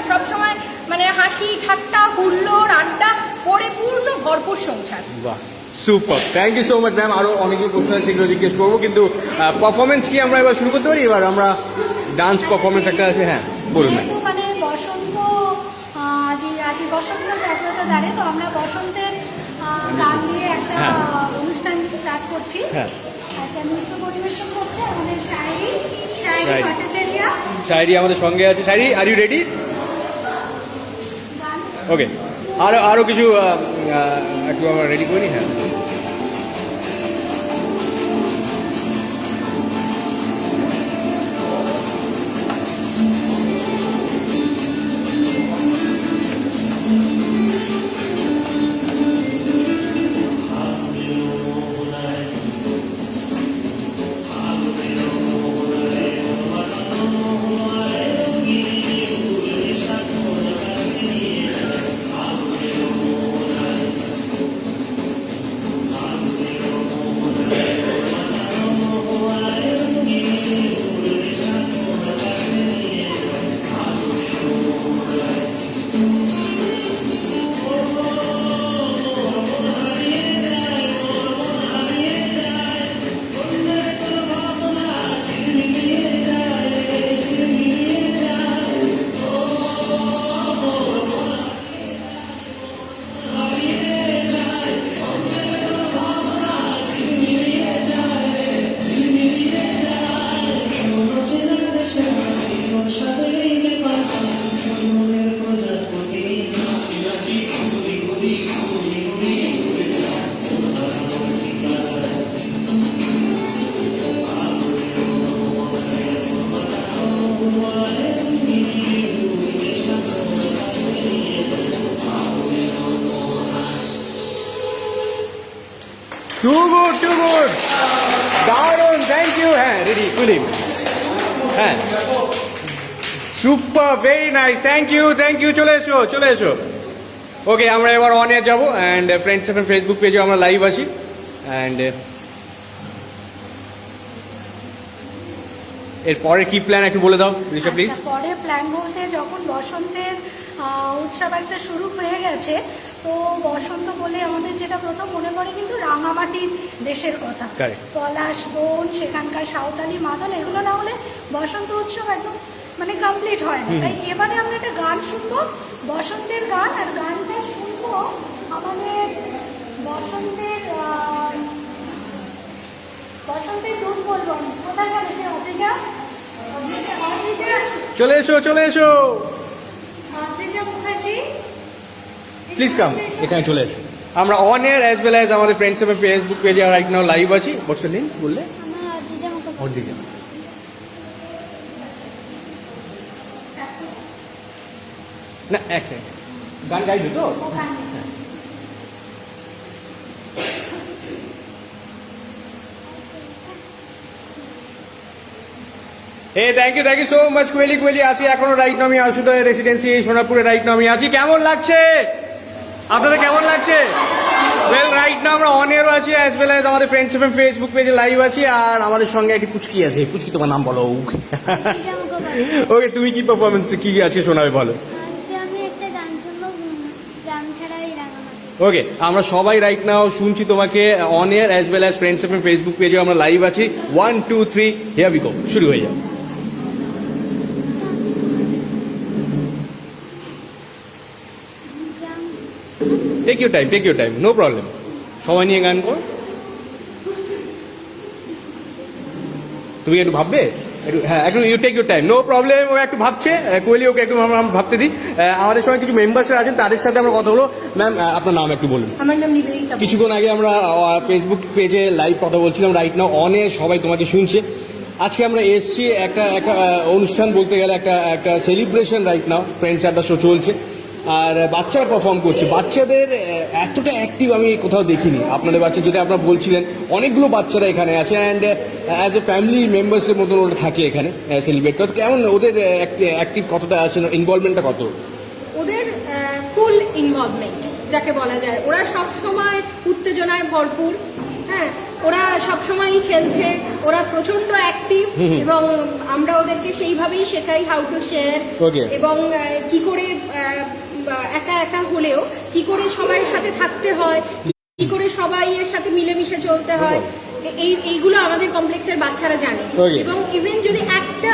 সবসময় মানে হাসি ঠাট্টা হুল্লোড় আড্ডা পরিপূর্ণ ভরপুর সংসার। বাহ, super, thank you so much ma'am. আরো অনেকগুলো প্রশ্ন আছে সেগুলো জিজ্ঞেস করবো, কিন্তু পারফরমেন্স কি আমরা এবার শুরু করতে পারি? এবার আমরা ডান্স পারফরমেন্স একটা আছে, হ্যাঁ বলুন ম্যাম। যেহেতু মানে বসন্ত, আজ বসন্ত জাগ্রত দ্বারে, তো আমরা বসন্তের গান দিয়ে একটা হ্যাঁ। অনুষ্ঠান স্টার্ট করছি। হ্যাঁ। একটা নৃত্য পরিবেশন করছে আমাদের শায়রি Right. ভট্টাচার্য। শায়রি আমাদের সঙ্গে আছে। Shayri, are you ready? গান ওকে, আরো কিছু একটু আমরা রেডি করি। হ্যাঁ টু গুড, দারুণ, থ্যাংক ইউ। হ্যাঁ রেডি, কুলিং, হ্যাঁ super, very nice, thank you, thank you. চলে এসো, চলে এসো। ওকে, আমরা এবার অন এয়ার যাবো, অ্যান্ড ফ্রেন্ডস এখন ফেসবুক পেজে আমরা লাইভ আছি। অ্যান্ড এরপরে কি প্ল্যান একটু বলে দাও রিশা প্লিজ। আচ্ছা, পরে প্ল্যান বলতে যখন বসন্তের উৎসব একটা শুরু হয়ে গেছে, তো বসন্ত বলে আমাদের যেটা প্রথম মনে পড়ে কিন্তু রাঙামাটির দেশের কথা। Correct. পলাশ বন, সেখানকার সাঁওতালি মাদল, এগুলো না হলে বসন্ত উৎসব একদম মানে কমপ্লিট হয় না। তাই এবারে আমরা একটা গান শুনবো, বসন্তের গান, আর গানটা শুনবো আমাদের বসন্তের দুধ বলবো কোথায় গেল সে অভিজা, চলে এসো, চলে এসো, অদ্রিজা মুখার্জি, প্লিজ কাম, এখানে চলে এসো। আমরা on air as well as আমাদের ফ্রেন্ডস এবং ফেসবুক পেজে রাইট নাও লাইভ আছি। হোয়াটস ইওর নেম বললে? আমার অদ্রিজা মুখার্জি। অদ্রিজা। না এক সেকেন্ড, গান গাইবে তো? Thank you so much Koeli. আছি এখনো রাইট নাও আমি আশুদয় রেসিডেন্সি সোনাপুরে রাইট নাও আমি আছি। কেমন লাগছে? আপনাদের কেমন লাগছে? ওয়েল রাইট না আমরা অন এয়ারও আছি অ্যাজ ওয়েল অ্যাজ আমাদের ফ্রেন্ডস এফএম ফেসবুক পেজে লাইভ আছি, আর আমাদের সঙ্গে একটি পুচকি আছে। পুচকি তোমার নাম বলো। ওকে, তুমি কি পারফরমেন্স কি আজকে শোনাবে বলো? আজকে আমি একটা গান শুনবো, গ্রাম ছাড়া এই রাঙামাটি। ওকে, আমরা সবাই রাইট নাও শুনছি তোমাকে on air as well as friends FM Facebook পেজে আমরা লাইভ আছি। 1 2 3 হিয়ার উই গো, শুরু হয়ে যাও। Take your time, no problem. সময় নিয়ে গান কর। তুমি একটু ভাববে, একটু you take your time, no problem. ও একটু ভাবছে, কোহলি ওকে একটু আমরা ভাবতে দিই। আমাদের সঙ্গে কিছু মেম্বার্সরা আছেন, তাদের সাথে আমরা কথা বলো। ম্যাম, আপনার নাম একটু বলুন। আমার নাম নিবেদিতা। কিছুক্ষণ আগে আমরা ফেসবুক পেজে লাইভ কথা বলছিলাম, রাইট নাও অনে সবাই তোমাকে শুনছে। আজকে আমরা এসছি একটা অনুষ্ঠান বলতে গেলে একটা celebration. Right now friends Adda show চলছে, আর বাচ্চারা পারফর্ম করছে। বাচ্চাদের এতটা অ্যাক্টিভ আমি কোথাও দেখিনি। আপনাদের বাচ্চা, যেটা আপনারা বলছিলেন, অনেকগুলো বাচ্চারা এখানে আছে, অ্যান্ড অ্যাজ এ ফ্যামিলি মেম্বার্সের মতন ওরা থাকে এখানে সেলিব্রেট করতে। কেমন ওদের অ্যাক্টিভ কতটা আছে, ইনভলভমেন্টটা কত? ওদের ফুল ইনভলভমেন্ট যাকে বলা যায়। ওরা সব সময় উত্তেজনায় ভরপুর। হ্যাঁ, ওরা সব সময়ই খেলছে, ওরা প্রচন্ড অ্যাক্টিভ, এবং আমরা ওদেরকে সেইভাবেই শেখাই হাউ টু শেয়ার, এবং কি করে একা একা হলেও কি করে সবার সাথে থাকতে হয়, কি করে সবাইয়ের সাথে মিলেমিশে চলতে হয়, এইগুলো আমাদের কমপ্লেক্সের বাচ্চারা জানে। এবং ইভেন যদি একটা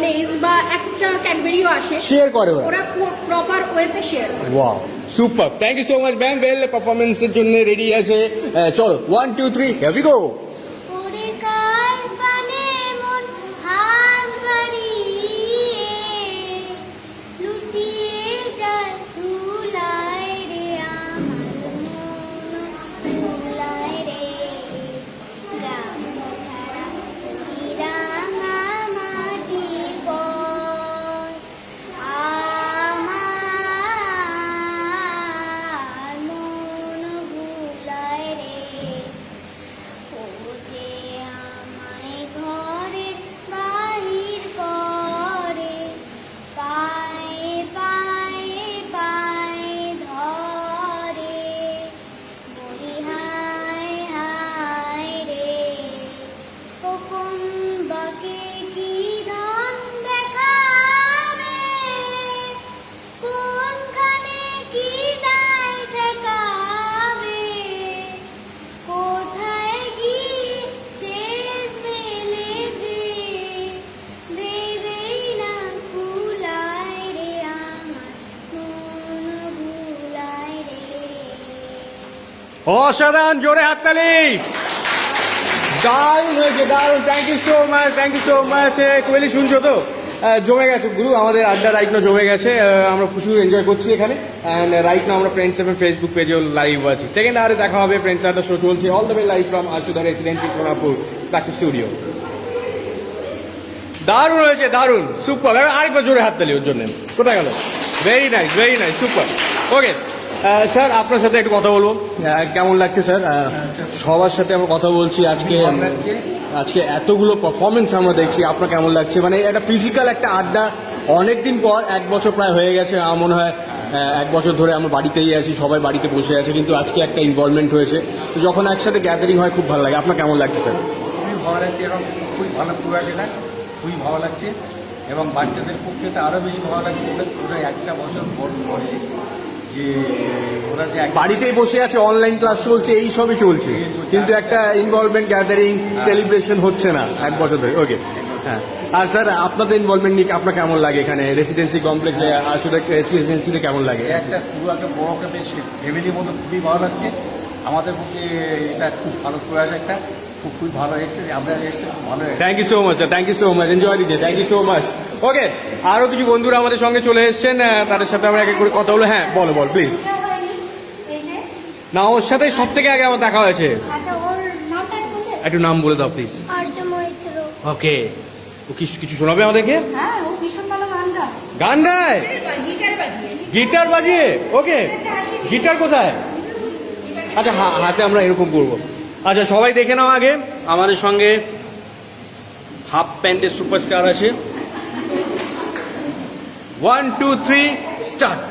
লেজ বা একটা ক্যাডবেরিও আসে, শেয়ার করে ওরা প্রপার ওয়েতে শেয়ার করে। Wow, super, thank you so much ma'am. Bell পারফরমেন্সের জন্য রেডি আছে। চলো 1 2 3 হিয়ার উই গো। ওরে কার পানে মন হাত বাড়িয়ে লুটিয়ে যায় ধুলায় রে, আমার মন ধুলায় রে, গ্রাম ছাড়া এই রাঙামাটির পর আমার মন ভুলায় রে, ও যে আমায় ঘরের বাহির করে, পায়ে পায়ে পায়ে ধরে, বলি হায় হায় রে, ও কোন বাকে কি ধন দেখাবে, কোনখানে কি যায় দেখাবে, কোথায় গিয়ে শেষ পেলে যে, ভেবেই না কুলায় রে, আমার মন ভুলায় রে। অসাধারণ, জোরে হাততালি। দারুণ হয়েছে, দারুণ। Thank you so much, thank you so much. Kohli শুনছো তো? জমে গেছে গুরু, আমাদের আড্ডা রাইট না জমে গেছে। আমরা প্রচুর এনজয় করছি এখানে, অ্যান্ড রাইট না আমরা ফ্রেন্ডস এফএম ফেসবুক পেজেও লাইভ আছি। সেকেন্ড আওয়ারে দেখা হবে, ফ্রেন্ডস আড্ডা শো চলছে all the way live from Ashuda Residency Sonapur, back to studio. দারুণ হয়েছে, দারুণ, সুপার। আরেকবার জোরে হাততালি ওর জন্য। কোথায় গেল? Very nice, super. Okay sir, আপনার সাথে একটু কথা বলবো। কেমন লাগছে স্যার? সবার সাথে আমরা কথা বলছি আজকে এতগুলো পারফরমেন্স আমরা দেখছি, আপনার কেমন লাগছে? মানে একটা ফিজিক্যাল একটা আড্ডা, অনেকদিন পর, 1 বছর প্রায় হয়ে গেছে আমার মনে হয়। 1 বছর ধরে আমরা বাড়িতেই আছি, সবাই বাড়িতে বসে আছে, কিন্তু আজকে একটা ইনভলভমেন্ট হয়েছে। তো যখন একসাথে গ্যাদারিং হয় খুব ভালো লাগে। আপনার কেমন লাগছে স্যার? খুবই ভালো লাগছে, এবং খুবই ভালো প্রোগ্রাম, এটা খুবই ভালো লাগছে, এবং বাচ্চাদের পক্ষে তো আরও বেশি ভালো লাগছে। ওরা 1 বছর পরে যে ওরা যে বাড়িতেই বসে আছে, অনলাইন ক্লাস চলছে, এই সবই চলছে, কিন্তু একটা ইনভলভমেন্ট গ্যাদারিং সেলিব্রেশন হচ্ছে না 1 বছর ধরে। ওকে, হ্যাঁ। আর স্যার, আপনাদের ইনভলভমেন্ট নিয়ে আপনার কেমন লাগে এখানে রেসিডেন্সি কমপ্লেক্সে? আসলে রেসিডেন্সিতে কেমন লাগে? পুরো একটা বড় ফ্যামিলির মতো খুবই ভালো লাগছে। আমাদের পক্ষে এটা খুব ভালো প্রয়াস, একটা খুবই ভালো এসেছে, আমরা এসেছি খুব ভালো। Thank you so much sir, thank you so much, enjoy দিতে, thank you so much. Okay, আরও কিছু বন্ধুরা আমাদের সঙ্গে চলে এসেছেন, তাদের সাথে আমরা এক এক করে কথা বলো। হ্যাঁ, বল প্লিজ। না, ওর সাথে সব থেকে আগে আমার দেখা হয়েছে। একটু নাম বলে দাও প্লিজ। ওকে, ও কিছু শোনাবে আমাদেরকে? হ্যাঁ, ও ভীষণ ভালো গান গায়। গান গায়? গিটার বাজিয়ে? ওকে, গিটার কোথায়? আচ্ছা, হাতে আমরা এরকম করবো। আচ্ছা, সবাই দেখে নাও আগে। আমাদের সঙ্গে হাফ প্যান্টের সুপারস্টার আছে। 1 2 3 স্টার্ট।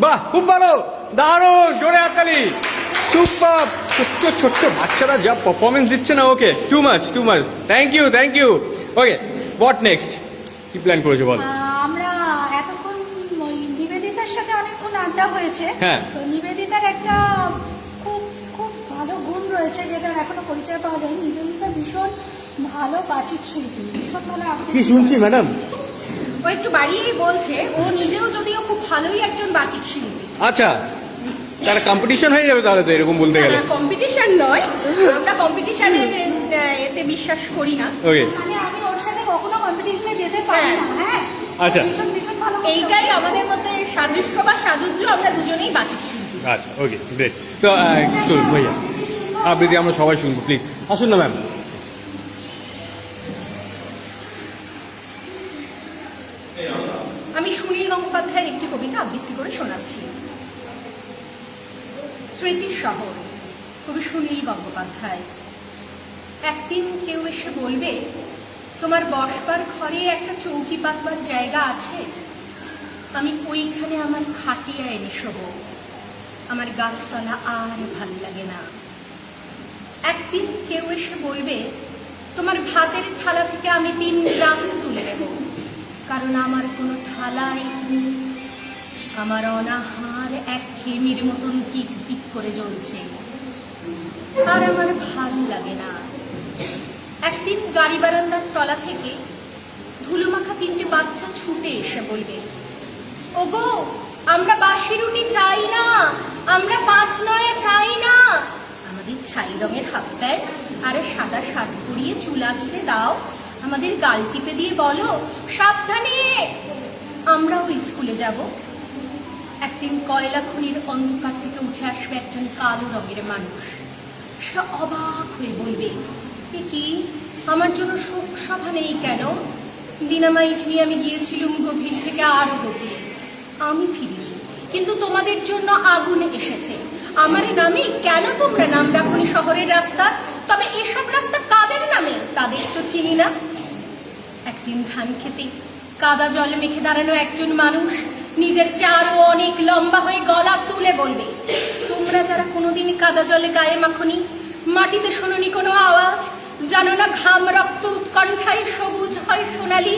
বাহ, খুব ভালো, দারুণ, জোরে হাততালি, সুপার। ছোট্ট ছোট্ট বাচ্চারা যা পারফরমেন্স দিচ্ছে না, okay, too much. Thank you. Okay, what next, কি প্ল্যান করেছো বল? আমরা এতক্ষণ ওই নিবেদিতার সাথে অনেকক্ষণ আড্ডা হয়েছে। হ্যাঁ। তো নিবেদিতার একটা খুব খুব ভালো গুণ রয়েছে, যেটা এখনো পরিচয় পাওয়া যায়নি। নিবেদিতা ভীষণ ভালো বাচিক শিল্পী, ভীষণ ভালো কি শুনছি ম্যাডাম? ও একটু বাড়িয়েই বলছে, ও নিজেও যদিও খুব ভালোই একজন বাচিক শিল্পী। আচ্ছা, তার কম্পিটিশন হয়ে যাবে তাহলে তো, এরকম বলতে গেলে। কম্পিটিশন নয়, আমরা কম্পিটিশনের এতে বিশ্বাস করি না। ওকে, মানে আমি ওর সাথে কখনো কম্পিটিশনে যেতে পারি না। হ্যাঁ, আচ্ছা। ভীষণ ভীষণ ভালো করতে এইটাই পারে। আমাদের মধ্যে সাদৃশ্য বা সাজুজ্য, আমরা দুজনেই বাচিক শিল্পী। আচ্ছা, ওকে, গ্রেট। তো চলুন ভাইয়া, আবৃত্তি আমরা সবাই শুনবো, প্লিজ আসুন না ম্যাম। আমি সুনীল গঙ্গোপাধ্যায়ের একটি কবিতা আবৃত্তি করে শোনাচ্ছি। স্মৃতির শহর, কবি সুনীল গঙ্গোপাধ্যায়। একদিন কেউ এসে বলবে, তোমার বসবার ঘরে একটা চৌকি পাতবার জায়গা আছে? আমি ওইখানে আমার খাটিয়া এনে শোবো, আমার গাছতলা আর ভাল লাগে না। একদিন কেউ এসে বলবে, তোমার ভাতের থালা থেকে আমি 3 গ্লাস তুলে নেব, কারণ আমার কোনো থালাই নেই। আমার অনাহার এক খেমির মতন দিক দিক করে জ্বলছে, আর আমার ভাল লাগে না। একদিন গাড়ি বারান্দার তলা থেকে ধুলোমাখা 3টে বাচ্চা ছুটে এসে বলবে, ওগো, আমরা বাসি রুটি চাই না, আমরা 5 নয় চাই না, আমাদের ছাই রঙের হাফ প্যান্ট আর সাদা শার্ট পরিয়ে চুল আঁচড়ে দাও, আমাদের গাল টিপে দিয়ে বলো সাবধানে, আমরাও স্কুলে যাব। একদিন কয়লা খনির অন্ধকার থেকে উঠে আসবে একজন কালো রঙের মানুষ। সে অবাক হয়ে বলবে, এ কি, আমার জন্য শোক সভা নেই কেন? ডিনামাইট নিয়ে আমি গিয়েছিলুম গভীর থেকে আরো গভীর, আমি ফিরিনি, কিন্তু তোমাদের জন্য আগুন এসেছে। আমার নামে কেন তোমরা নাম রাখনি শহরের রাস্তা? তবে এসব রাস্তা কাদের নামে, তাদের তো চিনি না। একদিন ধান খেতে কাদা জলে মেখে দাঁড়ানো একজন মানুষ নিজের চেয়ে আরো অনেক লম্বা হয়ে গলা তুলে বলবে, তোমরা যারা কোনোদিন কাদা জলে গায়ে মাখনি, মাটিতে শোনোনি কোনো আওয়াজ, জানো না ঘাম রক্ত উৎকণ্ঠায় সবুজ হয় সোনালি,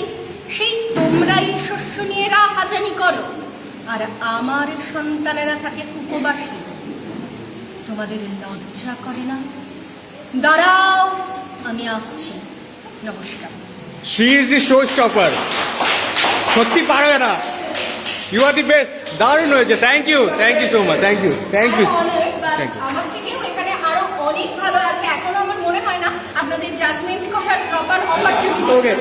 সেই তোমরাই শস্য নিয়ে রাহাজানি করো, আর আমার সন্তানেরা থাকে উপবাসী। তোমাদের লজ্জা করে না? দাঁড়াও, আমি আসছি। নমস্কার। She is the show stopper, সত্যি পারবে না, ইউ আর দি বেস্ট, দারুণ হয়েছে, thank you so much, thank you. আমার থেকেও এখানে আরো অনেক ভালো আছে, এখনো আমার মনে হয় না আপনাদের জাজমেন্ট করার প্রপার অপরচুনিটি। ওকে,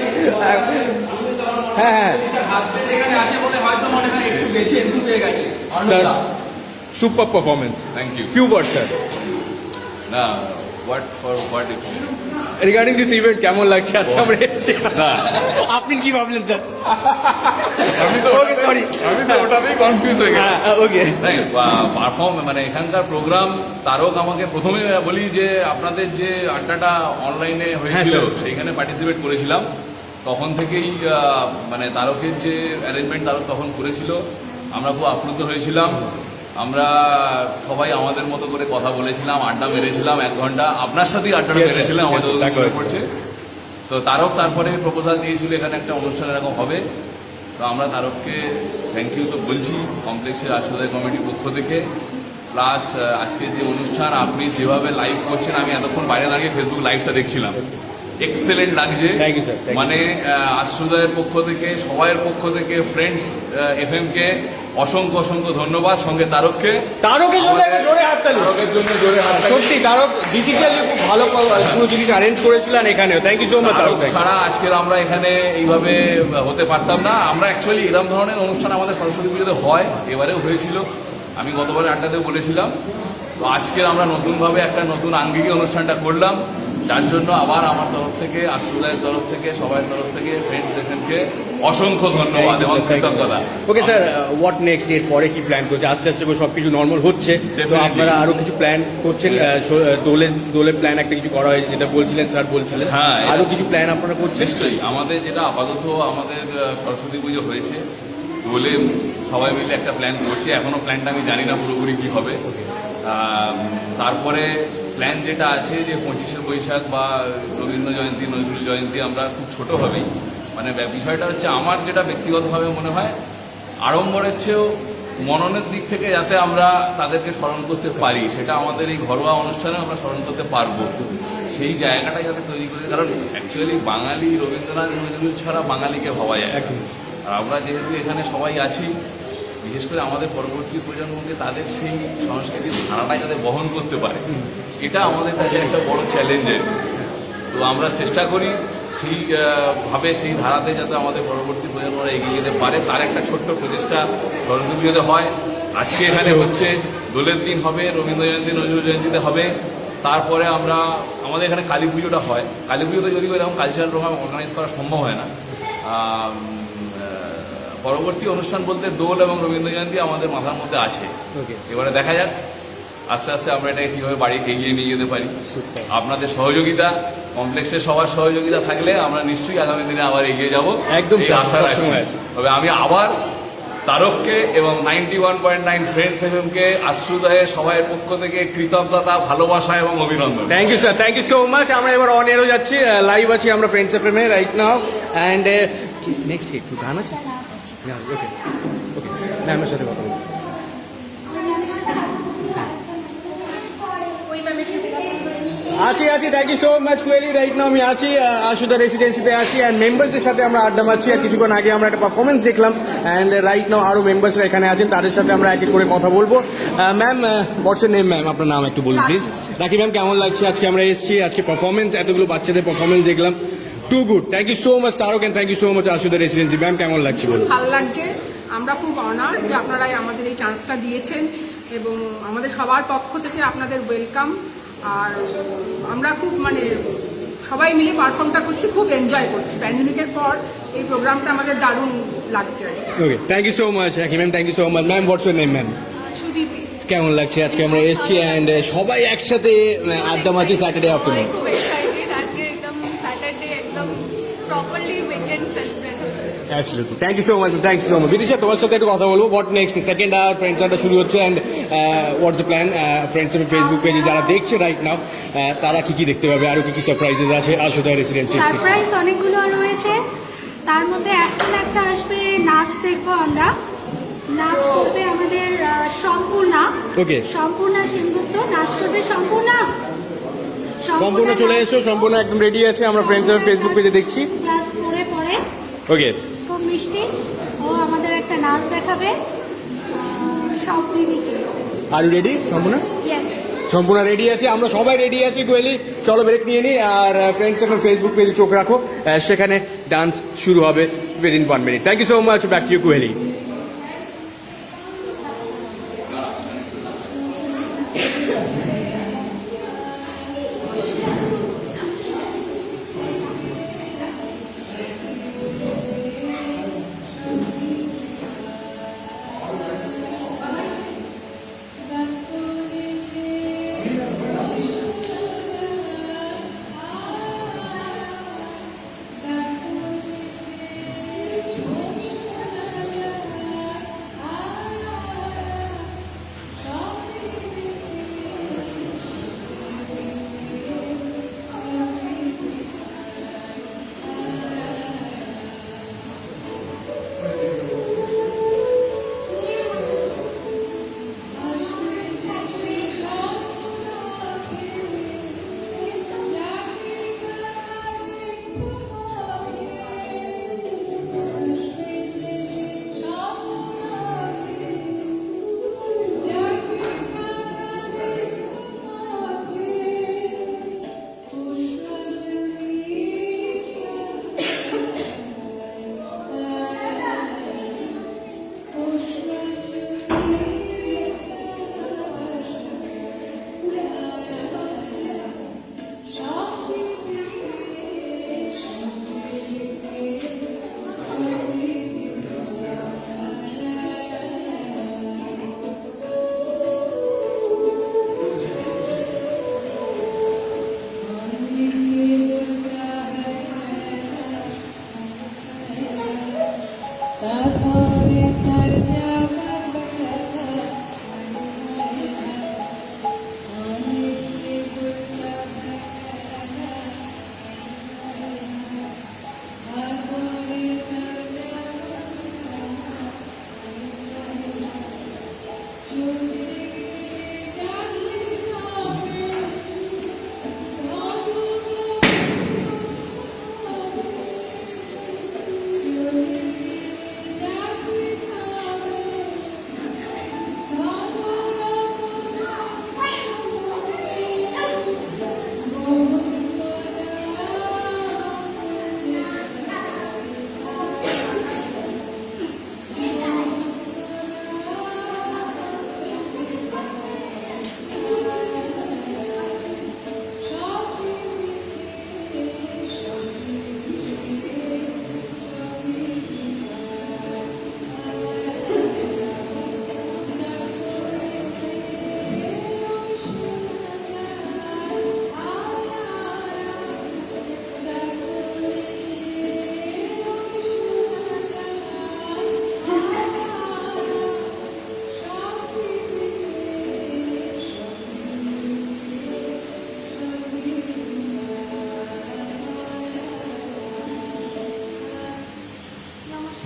হ্যাঁ, sir, super performance, thank you. Few word sir না, হোয়াট রিগার্ডিং দিস ইভেন্ট, কেমন লাগছে আজকে আমরা এসেছি? আপনি কি ভাবলেন স্যার? ওকে, সরি, আমি তো ওটাতেই কনফিউজ হয়ে গেছি। ওকে, পারফর্ম মানে এখানকার প্রোগ্রাম, তারক আমাকে প্রথমে বলি যে আপনাদের যে আড্ডাটা অনলাইনে হয়েছিল হ্যাঁ, স্যার। সেইখানে পার্টিসিপেট করেছিলাম। তখন থেকেই মানে তারকের যে অ্যারেঞ্জমেন্ট তারক তখন করেছিল, আমরা খুব আপ্লুত হয়েছিলাম। আমরা সবাই আমাদের মতো করে কথা বলেছিলাম, আড্ডা মেরেছিলাম 1 ঘন্টা, আপনার সাথেই আড্ডাটা Yes, sir. মেরেছিলাম, Yes, আমাদের that মনে was- পড়ছে। তো তারক তারপরে প্রপোজাল দিয়েছিল এখানে একটা অনুষ্ঠান এরকম হবে। তো আমরা তারককে থ্যাংক ইউ তো বলছি কমপ্লেক্সের আশুদায় কমিটির পক্ষ থেকে। প্লাস আজকে যে অনুষ্ঠান আপনি যেভাবে লাইভ করছেন, আমি এতক্ষণ বাইরে দাঁড়িয়ে ফেসবুক লাইভটা দেখছিলাম, এক্সেলেন্ট লাগছে। Thank you, sir. Thank you. মানে আশুদায়ের পক্ষ থেকে, সবাইয়ের পক্ষ থেকে, ফ্রেন্ডস FM কে অসংখ্য ধন্যবাদ, সঙ্গে তারককে। তারকের জন্য একটা জোরে হাততালি। তারকের জন্য জোরে হাততালি। সত্যি তারক ডিজিটালি খুব ভালো পুরো জিনিস অ্যারেঞ্জ করেছিলেন এখানেও, thank you so much Tarak. Tarak ছাড়া আজকের আমরা এখানে এইভাবে হতে পারতাম না। আমরা অ্যাকচুয়ালি এরকম ধরনের অনুষ্ঠান আমাদের সরস্বতী পুজোতে হয়, এবারেও হয়েছিল, আমি গতবারে আড্ডাতেও বলেছিলাম। তো আজকের আমরা নতুনভাবে একটা নতুন আঙ্গিকে অনুষ্ঠানটা করলাম, যার জন্য আবার আমার তরফ থেকে, আশুদায়ের তরফ থেকে, সবার তরফ থেকে, ফ্রেন্ডস এখানকে অসংখ্য ধন্যবাদ এবং কৃতজ্ঞতা। ওকে স্যার, হোয়াট নেক্সট, এর পরে কি প্ল্যান করছে? আস্তে আস্তে সব কিছু নর্মাল হচ্ছে, তো Definitely. আপনারা আরো কিছু প্ল্যান করছেন? দোলের প্ল্যান একটা কিছু করা হয়েছে, যেটা বলছিলেন স্যার, বলছিলেন হ্যাঁ, আরো কিছু প্ল্যান আপনারা করছেন? নিশ্চয়ই। আমাদের যেটা আপাতত আমাদের সরস্বতী পুজো হয়েছে, দোলে সবাই মিলে একটা প্ল্যান করছি, এখনও প্ল্যানটা আমি জানি না পুরোপুরি কী হবে। তারপরে প্ল্যান যেটা আছে যে 25শে বৈশাখ বা রবীন্দ্র জয়ন্তী, নজরুল জয়ন্তী আমরা খুব ছোটোভাবেই, মানে বিষয়টা হচ্ছে আমার যেটা ব্যক্তিগতভাবে মনে হয় আড়ম্বরের চেয়েও মননের দিক থেকে যাতে আমরা তাদেরকে স্মরণ করতে পারি, সেটা আমাদের এই ঘরোয়া অনুষ্ঠানে আমরা স্মরণ করতে পারবো, সেই জায়গাটা যাতে তৈরি করে। কারণ অ্যাকচুয়ালি বাঙালি রবীন্দ্রনাথ নজরুল ছাড়া বাঙালিকে ভাবা যায় না। আর আমরা যেহেতু এখানে সবাই আছি, বিশেষ করে আমাদের পরবর্তী প্রজন্মকে তাদের সেই সংস্কৃতির ধারাটা যাতে বহন করতে পারে, এটা আমাদের কাছে একটা বড় চ্যালেঞ্জের। তো আমরা চেষ্টা করি সেইভাবে সেই ধারাতে যাতে আমাদের পরবর্তী প্রজন্মরা এগিয়ে যেতে পারে, তার একটা ছোট্ট প্রচেষ্টা স্মরণপুজোতে হয়। আজকে এখানে হচ্ছে, দোলের দিন হবে, রবীন্দ্র জয়ন্তী নজরুল জয়ন্তীতে হবে, তারপরে আমাদের এখানে কালী পুজোটা হয়। কালী পুজোতে যদিও এরকম কালচারাল প্রোগ্রাম অর্গানাইজ করা সম্ভব হয় না। পরবর্তী অনুষ্ঠান বলতে দোল এবং রবীন্দ্র জয়ন্তী আমাদের মাথার মধ্যে আছে। এবারে দেখা যাক আস্তে আস্তে আমরা এটাকে কীভাবে বাড়ি এগিয়ে নিয়ে যেতে পারি। আপনাদের সহযোগিতা, কমপ্লেক্সের সবার সহযোগিতা থাকলে আমরা নিশ্চয়ই আগামী দিনে আবার এগিয়ে যাব, একদম এই আশা রাখছি। তবে আমি আবার তারককে এবং 91.9 ফ্রেন্ডস এফএমকে আশ্রুদয়ে সবাই পক্ষ থেকে কৃতজ্ঞতা, ভালোবাসা এবং অভিনন্দন। Thank you sir, thank you so much. আমরা এবার অন এরও যাচ্ছি, লাইভ আছি আমরা ফ্রেন্ডস এফএমে রাইট নাও। অ্যান্ড নেক্সট একটু গান আছে, ওকে ওকে, ম্যামের সাথে কথা বলবো। আছি thank you so much Koeli. Right now আমি আছি আশুদা রেসিডেন্সিতে আছি, অ্যান্ড মেম্বারসদের সাথে আমরা আড্ডা মারছি। আর কিছুক্ষণ আগে আমরা একটা পারফরমেন্স দেখলাম, অ্যান্ড রাইট নাও আরও মেম্বার্সরা এখানে আছেন, তাদের সাথে আমরা এক এক করে কথা বলবো। Ma'am, what's name ma'am? আপনার নাম একটু বলুন প্লিজ। রাখি ম্যাম, কেমন লাগছে আজকে আমরা এসেছি, আজকে পারফরমেন্স, এতগুলো বাচ্চাদের পারফরমেন্স দেখলাম, too good. Thank you so much Tarak, and thank you so much Ashuda Residency. Ma'am কেমন লাগছে বলুন? ভালো লাগছে, আমরা খুব অনার যে আপনারাই আমাদের এই চান্সটা দিয়েছেন, এবং আমাদের সবার পক্ষ থেকে আপনাদের ওয়েলকাম। আর আমরা খুব সবাই মিলে পারফর্মটা করছি, খুব এনজয় করছি। প্যান্ডেমিকের পর এই প্রোগ্রামটা আমাদের দারুণ লাগছে। Okay, thank you so much Rakhi ma'am, thank you so much. Ma'am, what's name ma'am? Sudipi. কেমন লাগছে আজকে আমরা এসেছি, অ্যান্ড সবাই একসাথে আড্ডা মারছি স্যাটারডে আফটারনুন? খুব এক্সাইটেড, আজকে একদম স্যাটারডে একদম প্রপারলি উইকেন্ড সেলিব্রেট হচ্ছে। Absolutely. Thank you so much. Thank you so much. Bidisha, তোমার সাথে একটু কথা বলবো। What next? Second hour friends আড্ডা শুরু হচ্ছে, and what's the plan? Friends এর ফেসবুক পেজে যারা দেখছে রাইট নাও, তারা কি দেখতে পাবে, আরো কি সারপ্রাইজেস আছে আশুদা রেসিডেন্সি? সারপ্রাইজ অনেকগুলো রয়েছে, তার মধ্যে এখন একটা আসবে নাচ দেখবো আমরা। নাচ করবে আমাদের সম্পূর্ণা। ওকে, সম্পূর্ণা সেনগুপ্ত নাচ করবে। সম্পূর্ণা চলে এসো। সম্পূর্ণ একদম রেডি আছে, আমরা ফ্রেন্ডস এর ফেসবুক পেজে দেখছি। ক্লাস 4-এ পড়ে, ওকে, খুব মিষ্টি। ও আমাদের একটা নাচ দেখাবে। সব মিমিকে। আর ইউ রেডি সম্পূর্ণ? ইয়েস, সম্পূর্ণ রেডি আছে, আমরা সবাই রেডি আছি। কোয়েলি, চলো ব্রেক নিয়ে নিই, আর ফ্রেন্ডস এখন ফেসবুক পেজে চোখ রাখো, সেখানে ডান্স শুরু হবে within 1 minute. Thank you so much, back to you Koeli.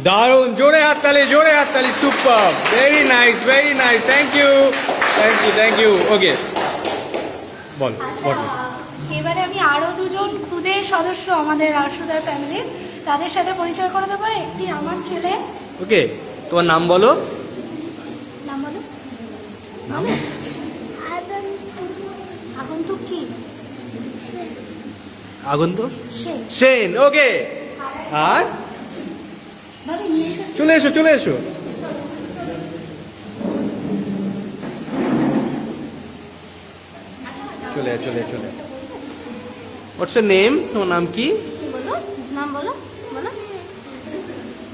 দারুণ, জোরে হাততালি, super, very nice, thank you. Okay, বল। এবারে আমি আরো দুজন খুদে সদস্য আমাদের আশুদার ফ্যামিলির, তাদের সাথে পরিচয় করে দেবো। একটি আমার ছেলে। ওকে, তোমার নাম বলো। নাম বলো। আগন্তুক কি? আগন্তুক সে। সেন। ওকে, আর ভাবি নিয়ে এসো। চলে এসো। চলে। What's your name? তোমার নাম কি? বলো নাম বলো বলো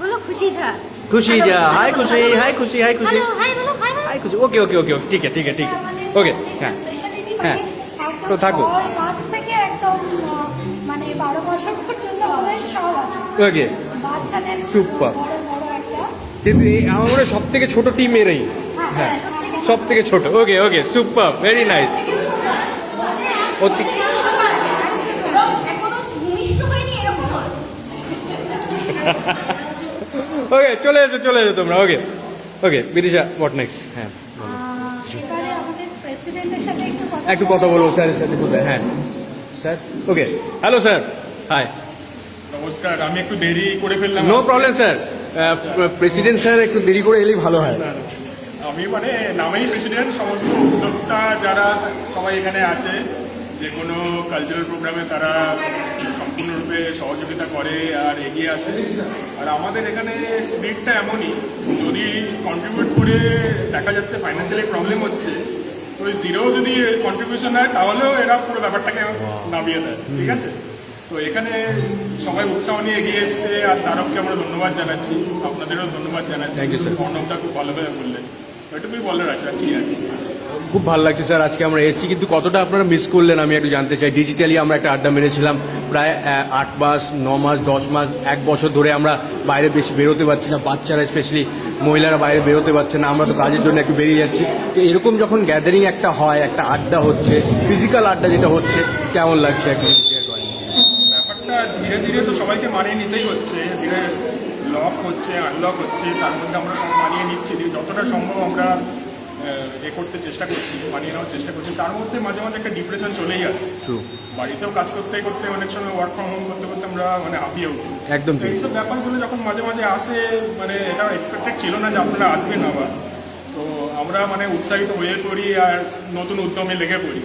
বলো খুশি ঝা। খুশি যা। হাই খুশি। হ্যালো হাই বলো হাই হাই খুশি। ওকে, ঠিক আছে। ওকে, হ্যাঁ স্পেশালিটি হ্যাঁ, একদম তো থাকো। 6 মাস থেকে একদম মানে 12 বছর পর্যন্ত আমাদের সব আছে। ওকে, বাচ্চাদের Super. বড় একটা। কিন্তু এই আমার মনে হয় সব থেকে ছোট টিম এরই। হ্যাঁ, সব থেকে ছোট। ওকে, সুপার, ভেরি নাইস। ওকে, চলে এসো তোমরা। ওকে, বিদিশা, হোয়াট নেক্সট? হ্যাঁ, এবারে আমাদের প্রেসিডেন্টের সাথে একটু কথা বলবো স্যারের সাথে কোথায়। হ্যাঁ sir. Okay, hello sir. Hi. নমস্কার, আমি একটু দেরি করে ফেললাম। No problem sir. President sir একটু দেরি করে এলেই ভালো হয়। আমি মানে নামেই প্রেসিডেন্ট, সমস্ত উদ্যোক্তা যারা সবাই এখানে আছে, যে কোনো কালচারাল প্রোগ্রামে তারা সম্পূর্ণরূপে সহযোগিতা করে আর এগিয়ে আসে। আর আমাদের এখানে স্পিরিটটা এমনই, যদি কন্ট্রিবিউট করে দেখা যাচ্ছে ফাইন্যান্সিয়ালি প্রবলেম হচ্ছে, তো ওই জিরো যদি কন্ট্রিবিউশন হয় তাহলেও এরা পুরো ব্যাপারটাকে নামিয়ে দেয়। ঠিক আছে, তো এখানে সবাই উৎসাহ নিয়ে এগিয়ে এসছে, আর তারককে আমরা ধন্যবাদ জানাচ্ছি, আপনাদেরও ধন্যবাদ জানাচ্ছি। Thank you, sir. অর্ণবদা খুব ভালোভাবে বললেন, এটুকুই বলার আছে, আর কি আছে। খুব ভালো লাগছে স্যার, আজকে আমরা এসেছি, কিন্তু কতটা আপনারা মিস করলেন আমি একটু জানতে চাই। ডিজিটালি আমরা একটা আড্ডা মেরেছিলাম প্রায় 8 মাস, 9 মাস, 10 মাস, 1 বছর ধরে আমরা বাইরে বেশি বেরোতে পারছি না, বাচ্চারা স্পেশালি মহিলারা বাইরে বেরোতে পারছে না, আমরা তো কাজের জন্য একটু বেরিয়ে যাচ্ছি। তো এরকম যখন গ্যাদারিং একটা হয়, একটা আড্ডা হচ্ছে, ফিজিক্যাল আড্ডা যেটা হচ্ছে, কেমন লাগছে একটু শেয়ার করেন। ব্যাপারটা ধীরে ধীরে তো সবাইকে মানিয়ে নিতেই হচ্ছে, ধীরে লক হচ্ছে, আনলক হচ্ছে, তার মধ্যে আমরা সব মানিয়ে নিচ্ছি, যতটা সম্ভব আমরা করতে চেষ্টা করছি, মানিয়ে নেওয়ার চেষ্টা করছি। তার মধ্যে মাঝে মাঝে একটা ডিপ্রেশন চলেই আসে। বাড়িতেও কাজ করতে করতে অনেক সময় ওয়ার্ক ফ্রম হোম করতে করতে আমরা মানে হাঁপিয়ে উঠি। একদম ঠিক। এইসব ব্যাপারগুলো যখন মাঝে মাঝে আসে, মানে এটা এক্সপেক্টেড ছিল না যে আপনারা আসবেন আবার, তো আমরা মানে উৎসাহিত হয়ে পড়ি আর নতুন উদ্যমে লেগে পড়ি,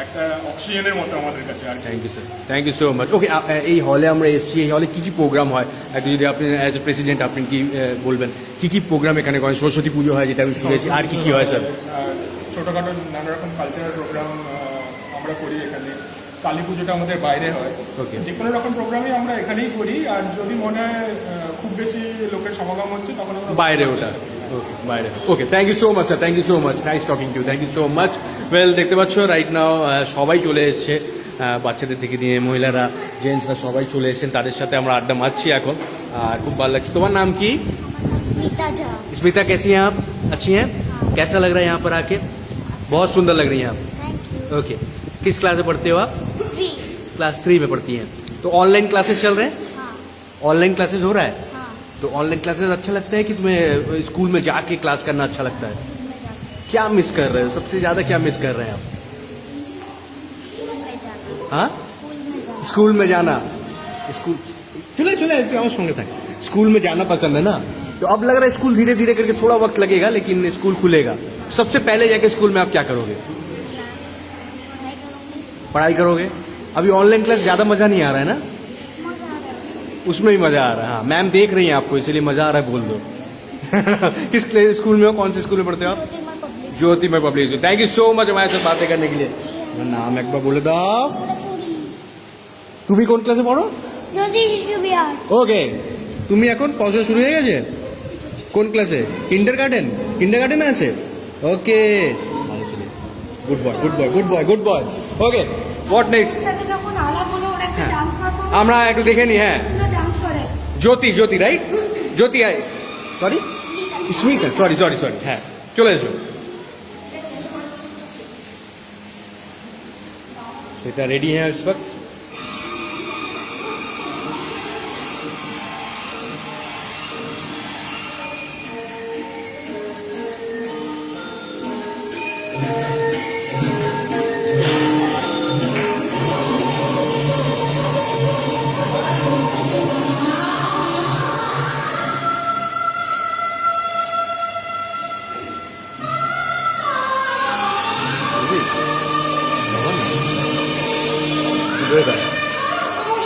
একটা অক্সিজেনের মতো আমাদের কাছে। আর thank you sir, thank you so much. Okay, এই হলে আমরা এসেছি, এই হলে কী কী প্রোগ্রাম হয় একটু যদি আপনি অ্যাজ এ প্রেসিডেন্ট আপনি কি বলবেন, কী কী প্রোগ্রাম এখানে করেন? সরস্বতী পুজো হয় যেটা আমি শুনেছি, আর কি হয় স্যার? ছোটোখাটো নানা রকম কালচারাল প্রোগ্রাম আমরা করি এখানে। কালী পুজোটা আমাদের বাইরে হয়। যে কোনো রকম প্রোগ্রামই আমরা এখানেই করি, আর যদি মনে হয় খুব বেশি লোকের সমাগম হচ্ছে তখন আমরা বাইরে ওটা। বাইরে। Okay, thank you so much sir, thank you so much, nice talking to, thank you so much. Well, দেখতে পাচ্ছ রাইট নাও সবাই চলে এসছে, বাচ্চাদের থেকে নিয়ে মহিলারা, জেন্টসরা সবাই চলে এসেছেন, তাদের সাথে আমরা আড্ডা মারছি এখন, আর খুব ভালো লাগছে। তোমার নাম কি? स्मिता झा। स्मिता, कैसी हैं आप? अच्छी हैं? कैसा लग रहा है यहाँ पर आके? बहुत सुंदर लग रही हैं आप। Thank you. ओके, किस क्लास में पढ़ते हो आप? 3। क्लास 3 में पढ़ती हैं। तो ऑनलाइन क्लासेस चल रहे हैं? हाँ ऑनलाइन क्लासेस हो रहा है? हाँ। तो ऑनलाइन क्लासेस अच्छा लगता है कि तुम्हें स्कूल में जाके क्लास करना अच्छा लगता है? स्कूल में जाकर। क्या मिस कर रहे हो, सबसे ज्यादा क्या मिस कर रहे हैं आप? हाँ, स्कूल में जाना। स्कूल चले चले আমার সঙ্গে থাকে। स्कूल में जाना पसंद है ना, तो अब लग रहा है स्कूल धीरे धीरे करके थोड़ा वक्त लगेगा लेकिन स्कूल खुलेगा। सबसे पहले जाके स्कूल में आप क्या करोगे? पढ़ाई करोगे। अभी ऑनलाइन क्लास ज्यादा मजा नहीं आ रहा है ना, उसमें भी मजा आ रहा है। हाँ, मैम देख रही हैं आपको इसलिए मजा आ रहा है, बोल दो। किस स्कूल में हो, कौन से स्कूल में पढ़ते हो आप? Jyotimoy public school. Thank you so much हमारे साथ बातें करने के लिए। नाम एक बार बोले दाও। তুমি কোন ক্লাসে পড়ো? যদি শিশু বিহার। ওকে, তুমি এখন পড়াশোনা শুরু হয়ে গেছে? কোন ক্লাসে? কিন্ডারগার্টেন? কিন্ডারগার্টেনে আছে? Okay, good boy good boy good boy good boy. Okay, what next? সাথে যখন আলাপ হলো ওরা একটা ডান্স পারফরম্যান্স আমরা একটু দেখে নিই। হ্যাঁ, ডান্স করে Jyoti, Jyoti right, Jyoti sorry Smita, sorry sorry sorry, হ্যাঁ চলে এসো। स्मिता रेडी है इस वक्त।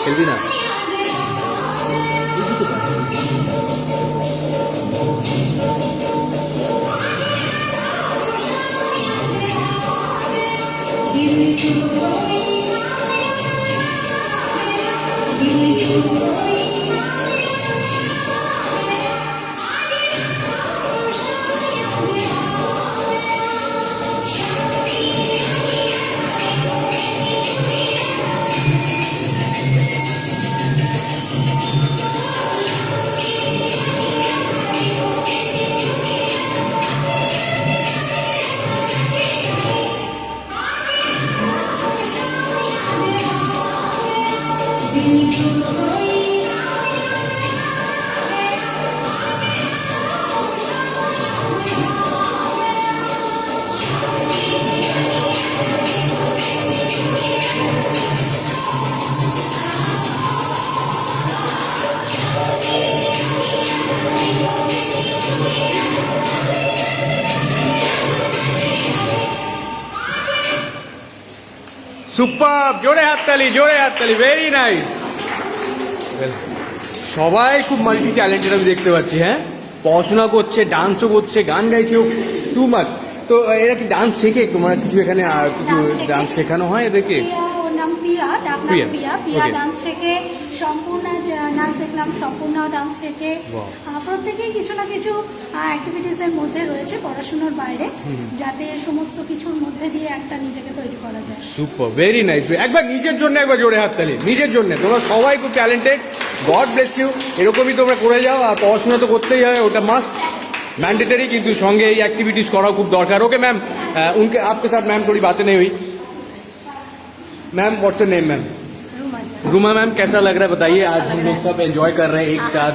খেলবি না? সুপার, জোরে হাততালি, জোরে হাততালি, ভেরি নাইস। সবাই খুব মাল্টি ট্যালেন্টেড আমি দেখতে পাচ্ছি। হ্যাঁ, পড়াশোনা করছে, ডান্সও করছে, গান গাইছে, টু মাচ। তো এরা কি ডান্স শেখে? তোমরা কিছু এখানে আর কিছু ডান্স শেখানো হয় এদেরকে? ওর নাম প্রিয়া, ডাক নাম প্রিয়া। প্রিয়া। প্রিয়া Okay. ডান্স শেখে, সম্পূর্ণ নাচ দেখলাম, সম্পূর্ণ ডান্স শেখে। প্রত্যেকেই কিছু না কিছু অ্যাক্টিভিটিস এর মধ্যে রয়েছে পড়াশোনার বাইরে, যাতে সমস্ত কিছুর মধ্যে দিয়ে একটা নিজেকে তৈরি করা যায়। Super, very nice. একবার নিজের জন্য একবার জোরে হাততালি, নিজের জন্য। তোমরা সবাই খুব ট্যালেন্টেড, গড ব্লেস ইউ। এরকমই তোমরা করে যাও, আর পড়াশোনা তো করতেই হয়, ওটা মাস্ট मैंडेटरी, কিন্তু সঙ্গে এই অ্যাক্টিভিটিস করা খুব দরকার। ओके मैम, उनके आपके साथ मैम थोड़ी बातें नहीं हुई। Ma'am what's your name ma'am? Ruma ma'am, कैसा लग रहा है बताइए? आज हम लोग सब एंजॉय कर रहे हैं एक साथ,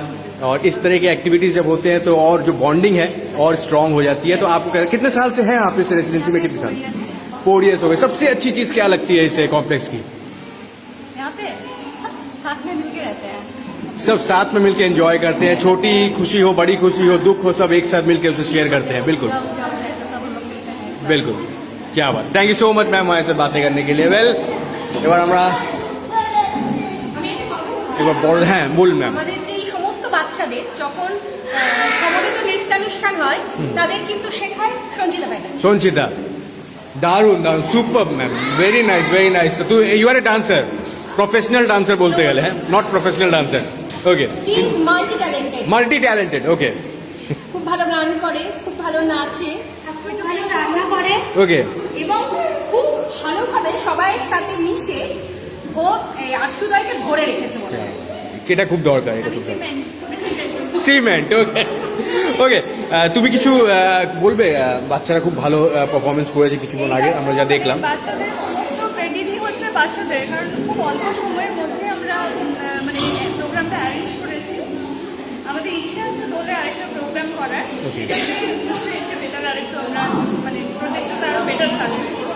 और इस तरह की एक्टिविटीज जब होते हैं तो और जो बॉन्डिंग है और स्ट्रांग हो जाती है। तो आप कितने साल से हैं आप इस रेसिडेंसी में? कितने साल? 4 years हो गए। सबसे अच्छी चीज क्या लगती है इस कॉम्प्लेक्स की? यहाँ पे सब साथ में मिलके रहते हैं। सब साथ में मिलकर एंजॉय करते हैं, छोटी खुशी हो, बड़ी खुशी हो, दुख हो, सब एक साथ मिलकर उसे शेयर करते हैं। बिल्कुल जब रहते हैं सब हम लोग मिलते हैं। बिल्कुल, क्या बात। Thank you so much ma'am हमारे साथ बातें करने के लिए। वेल, এবার আমরা এবার বড়, হ্যাঁ বলুন ম্যাম। আমাদের যে এই সমস্ত বাচ্চাদের যখন সমবেত নৃত্যানুষ্ঠান হয়, তাদের কিন্তু শেখায় সঞ্চিতা ম্যাডাম। সঞ্চিতা, দারুণ দারুণ, super ma'am, very nice very nice. তো তুই you are a dancer, professional dancer বলতে গেলে, হ্যাঁ, not professional dancer. Okay, she is multi talented. Multi talented. Okay, খুব ভালো গান করে, খুব ভালো নাচে, খুব ভালো রান্না করে, ওকে, এবং খুব ভালোভাবে সবাইয়ের সাথে মিশে ও এই আশুদাইকে ধরে রেখেছে মনে হয়। এটা খুব দরকার, এটা খুব দরকার। সিমেন্ট। ওকে ওকে, তুমি কিছু বলবে? বাচ্চারা খুব ভালো পারফরমেন্স করেছে কিছুক্ষণ আগে আমরা যা দেখলাম। বাচ্চাদের সমস্ত ক্রেডিটই হচ্ছে বাচ্চাদের, কারণ খুব অল্প সময়ের মধ্যে আমরা মানে প্রোগ্রামটা অ্যারেঞ্জ করেছি। আমাদের ইচ্ছে আছে দোলে আরেকটা প্রোগ্রাম করার, সেটাতে নিশ্চয়ই এর চেয়ে বেটার আরেকটু আমরা মানে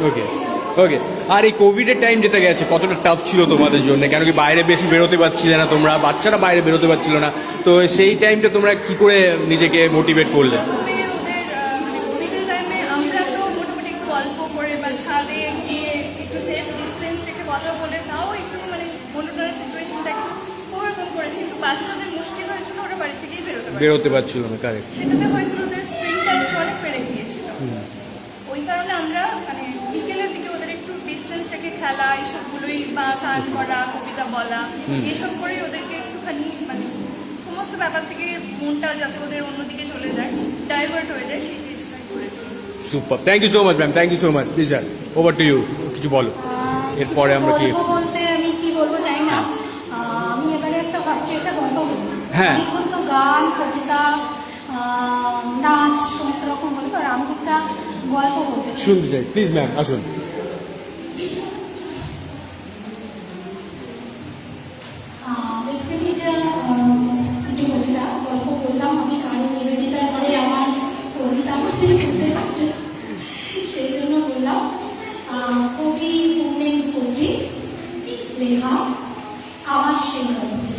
ওকে ওকে। আর এই কোভিডের টাইম যেটা গেছে কতটা টাফ ছিল তোমাদের জন্য, কেন কি বাইরে বেশি বেরোতে পারছিলে না তোমরা, বাচ্চারা বাইরে বেরোতে পারছিল না, তো সেই টাইমটা তোমরা কি করে নিজেকে মোটিভেট করলে? প্রথমে ওদের কোভিডের টাইমে আমরা তো মোটামুটি একটু গল্প করে বা ছাদে গিয়ে একটু সেফ ডিস্টেন্স রেখে কথা বলে তাও একটু মানে মনোটনের সিচুয়েশনটা একটু ওরকম করেছি, কিন্তু বাচ্চাদের মুশকিল হয়েছিল, ওরা বাড়ি থেকেই বেরোতে পারছিল না। কারেক্ট। সেটাতে হয়েছিল ওদের স্ক্রিন টাইম অনেক বেড়ে গিয়েছিল। ওই কারণে আমরা মানে বিকেলের দিকে ওদের একটু ডিস্টেন্স রেখে খেলা এইসবগুলোই বা গান করা, কবিতা বলা, এইসব করেই ওদেরকে একটুখানি মানে সমস্ত ব্যাপার থেকে মনটা যাতে ওদের অন্যদিকে চলে যায়, ডাইভার্ট হয়ে যায়, সেই চেষ্টাই করেছি। Super, thank you so much ma'am, thank you so much. Please sir, over to you, কিছু বলো এরপরে আমরা কি বলবো বলতে আমি কি বলবো জানি না। আমি এবারে একটা ভাবছি একটা গল্প বলবো। হ্যাঁ। এখন তো গান, কবিতা, নাচ সমস্ত রকম বলবো, আর আমি একটা গল্প বলতে চাই। শুনতে চাই, প্লিজ ম্যাম আসুন। বেসিক্যালি এটা একটি কবিতা গল্প বললাম আমি, কারণ নিবেদিতার পরে আমার কবিতা বলতে বুঝতে পারছি, সেই জন্য বললাম। কবি পূর্ণেন্দু কর্তৃক লেখা আমার সেই গল্পটি।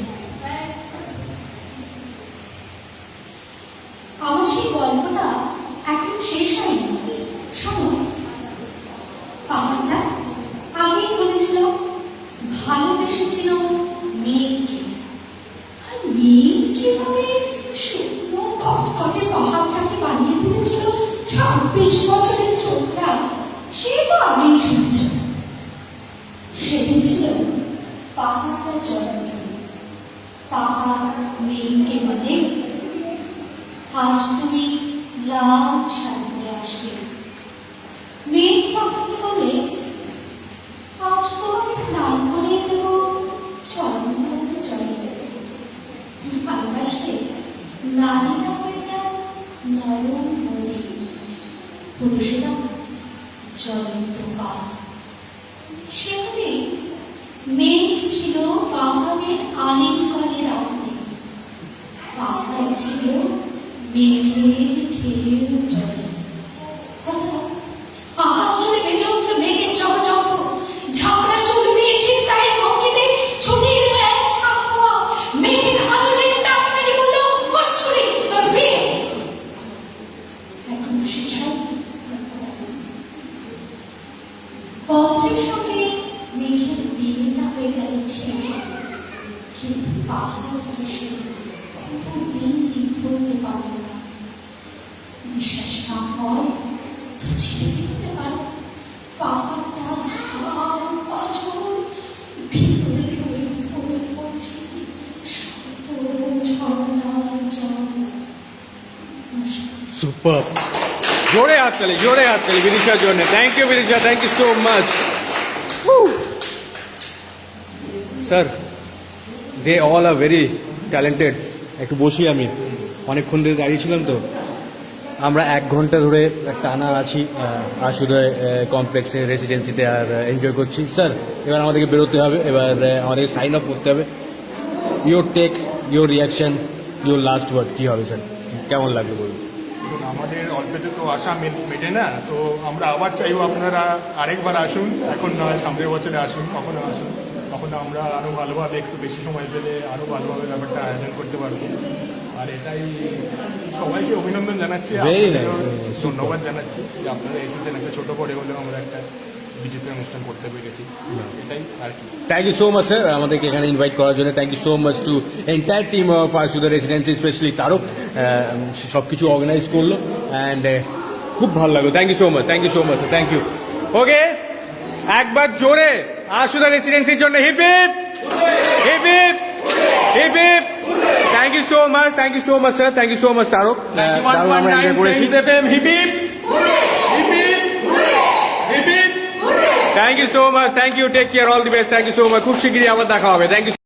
আমার সেই গল্পটা এখন শেষ হয়নি, শোনো। পাহাড়টা আগেই বলেছিল ভালোবেসেছিল মেঘকে, আর মেঘ কিভাবে শুকনো কটকটে পাহাড়টাকে বানিয়ে তুলেছিল 26 বছরের ছোটরা, সে তো আগেই শুনেছিল। সেদিন ছিল পাহাড়টার জন্মদিন, পাহাড় মেঘকে বলে আজ তুমি লাল শাড়ি পরে আসবে। মেঘ পাহাড়কে বলে আজ তোমাকে স্নান করিয়ে দেব চরণ জলে। ভালোবাসলে নারীটা হয়ে যায় নরম বলে, পুরুষেরা জ্বলন্ত কাঠ। সেখানে মেঘ ছিল পাহাড়ের আলিঙ্গনের আগুনে, পাহাড় ছিল মেঘের ঢেউ জলে। হঠাৎ আকাশ জুড়ে বেজে উঠল মেঘের চকচক, ঝাপড়া চুল উড়িয়ে ছিনতাইয়ের ভঙ্গিতে ছুটে এলো এক ঝাঁক হাওয়া, মেঘের আঁচলের টান মেরে বলল, ওর চুরি তোর বিয়ে। এখন শেষ হয়নি। বজ্রের সঙ্গে মেঘের বিয়েটা হয়ে গেল ঠিকই, কিন্তু পাহাড়কে সে কোনোদিন বলতে পারল না। বিশ্বাস না হয় তো ছেড়ে দিতে পারো, পাহাড়টা ঘাম পাথর ভিতরে ধরে ধরে পড়ছে শত ঝর্ণার জল। সুপার, জোরে হাত তালি, জোরে হাত তালি বিদিশার জন্য। Thank you Bidisha, thank you so much. Sir, they all are very talented. একটু বসি, আমি অনেকক্ষণ ধরে দাঁড়িয়েছিলাম তো। আমরা 1 ঘন্টা ধরে টানা আছি আশুদয় কমপ্লেক্সে রেসিডেন্সিতে আর এনজয় করছি। স্যার, এবার আমাদেরকে বেরোতে হবে, এবার আমাদেরকে সাইন আপ করতে হবে। Your take, your reaction, your last word কী হবে স্যার? কেমন লাগবে বলুন? দেখুন, আমাদের অল্পেতে তো আশা মেটে না, তো আমরা আবার চাইবো আপনারা আরেকবার আসুন, এখন নয় সামনের বছরে আসুন, কখনো আসুন, কখনো আমরা আরও ভালোভাবে একটু বেশি সময় পেলে আরও ভালোভাবে ব্যাপারটা আয়োজন করতে পারবো। আর এটাই সবাইকে অভিনন্দন জানাচ্ছি, ধন্যবাদ জানাচ্ছি যে আপনারা এসেছেন, একটা ছোটো করে হলেও আমরা একটা বিচিত্র অনুষ্ঠান করতে পেরেছি, এটাই আর কি। Thank you so much sir আমাদেরকে এখানে ইনভাইট করার জন্য। Thank you so much to entire team of Ashuda Residency, specially Tarak, সব কিছু অর্গানাইজ করলো অ্যান্ড খুব ভালো লাগলো। Thank you so much, thank you so much, thank you. Okay, একবার জোরে আশুদা রেসিডেন্সির জন্য hip hip hip hip hip hip. Thank you so much, thank you so much sir, thank you so much Tarak, দারুণ আমরা এনজয় করেছি। Thank you so much, thank you, take care, all the best, thank you so much. খুব শিগগিরই আবার দেখা হবে। Thank you.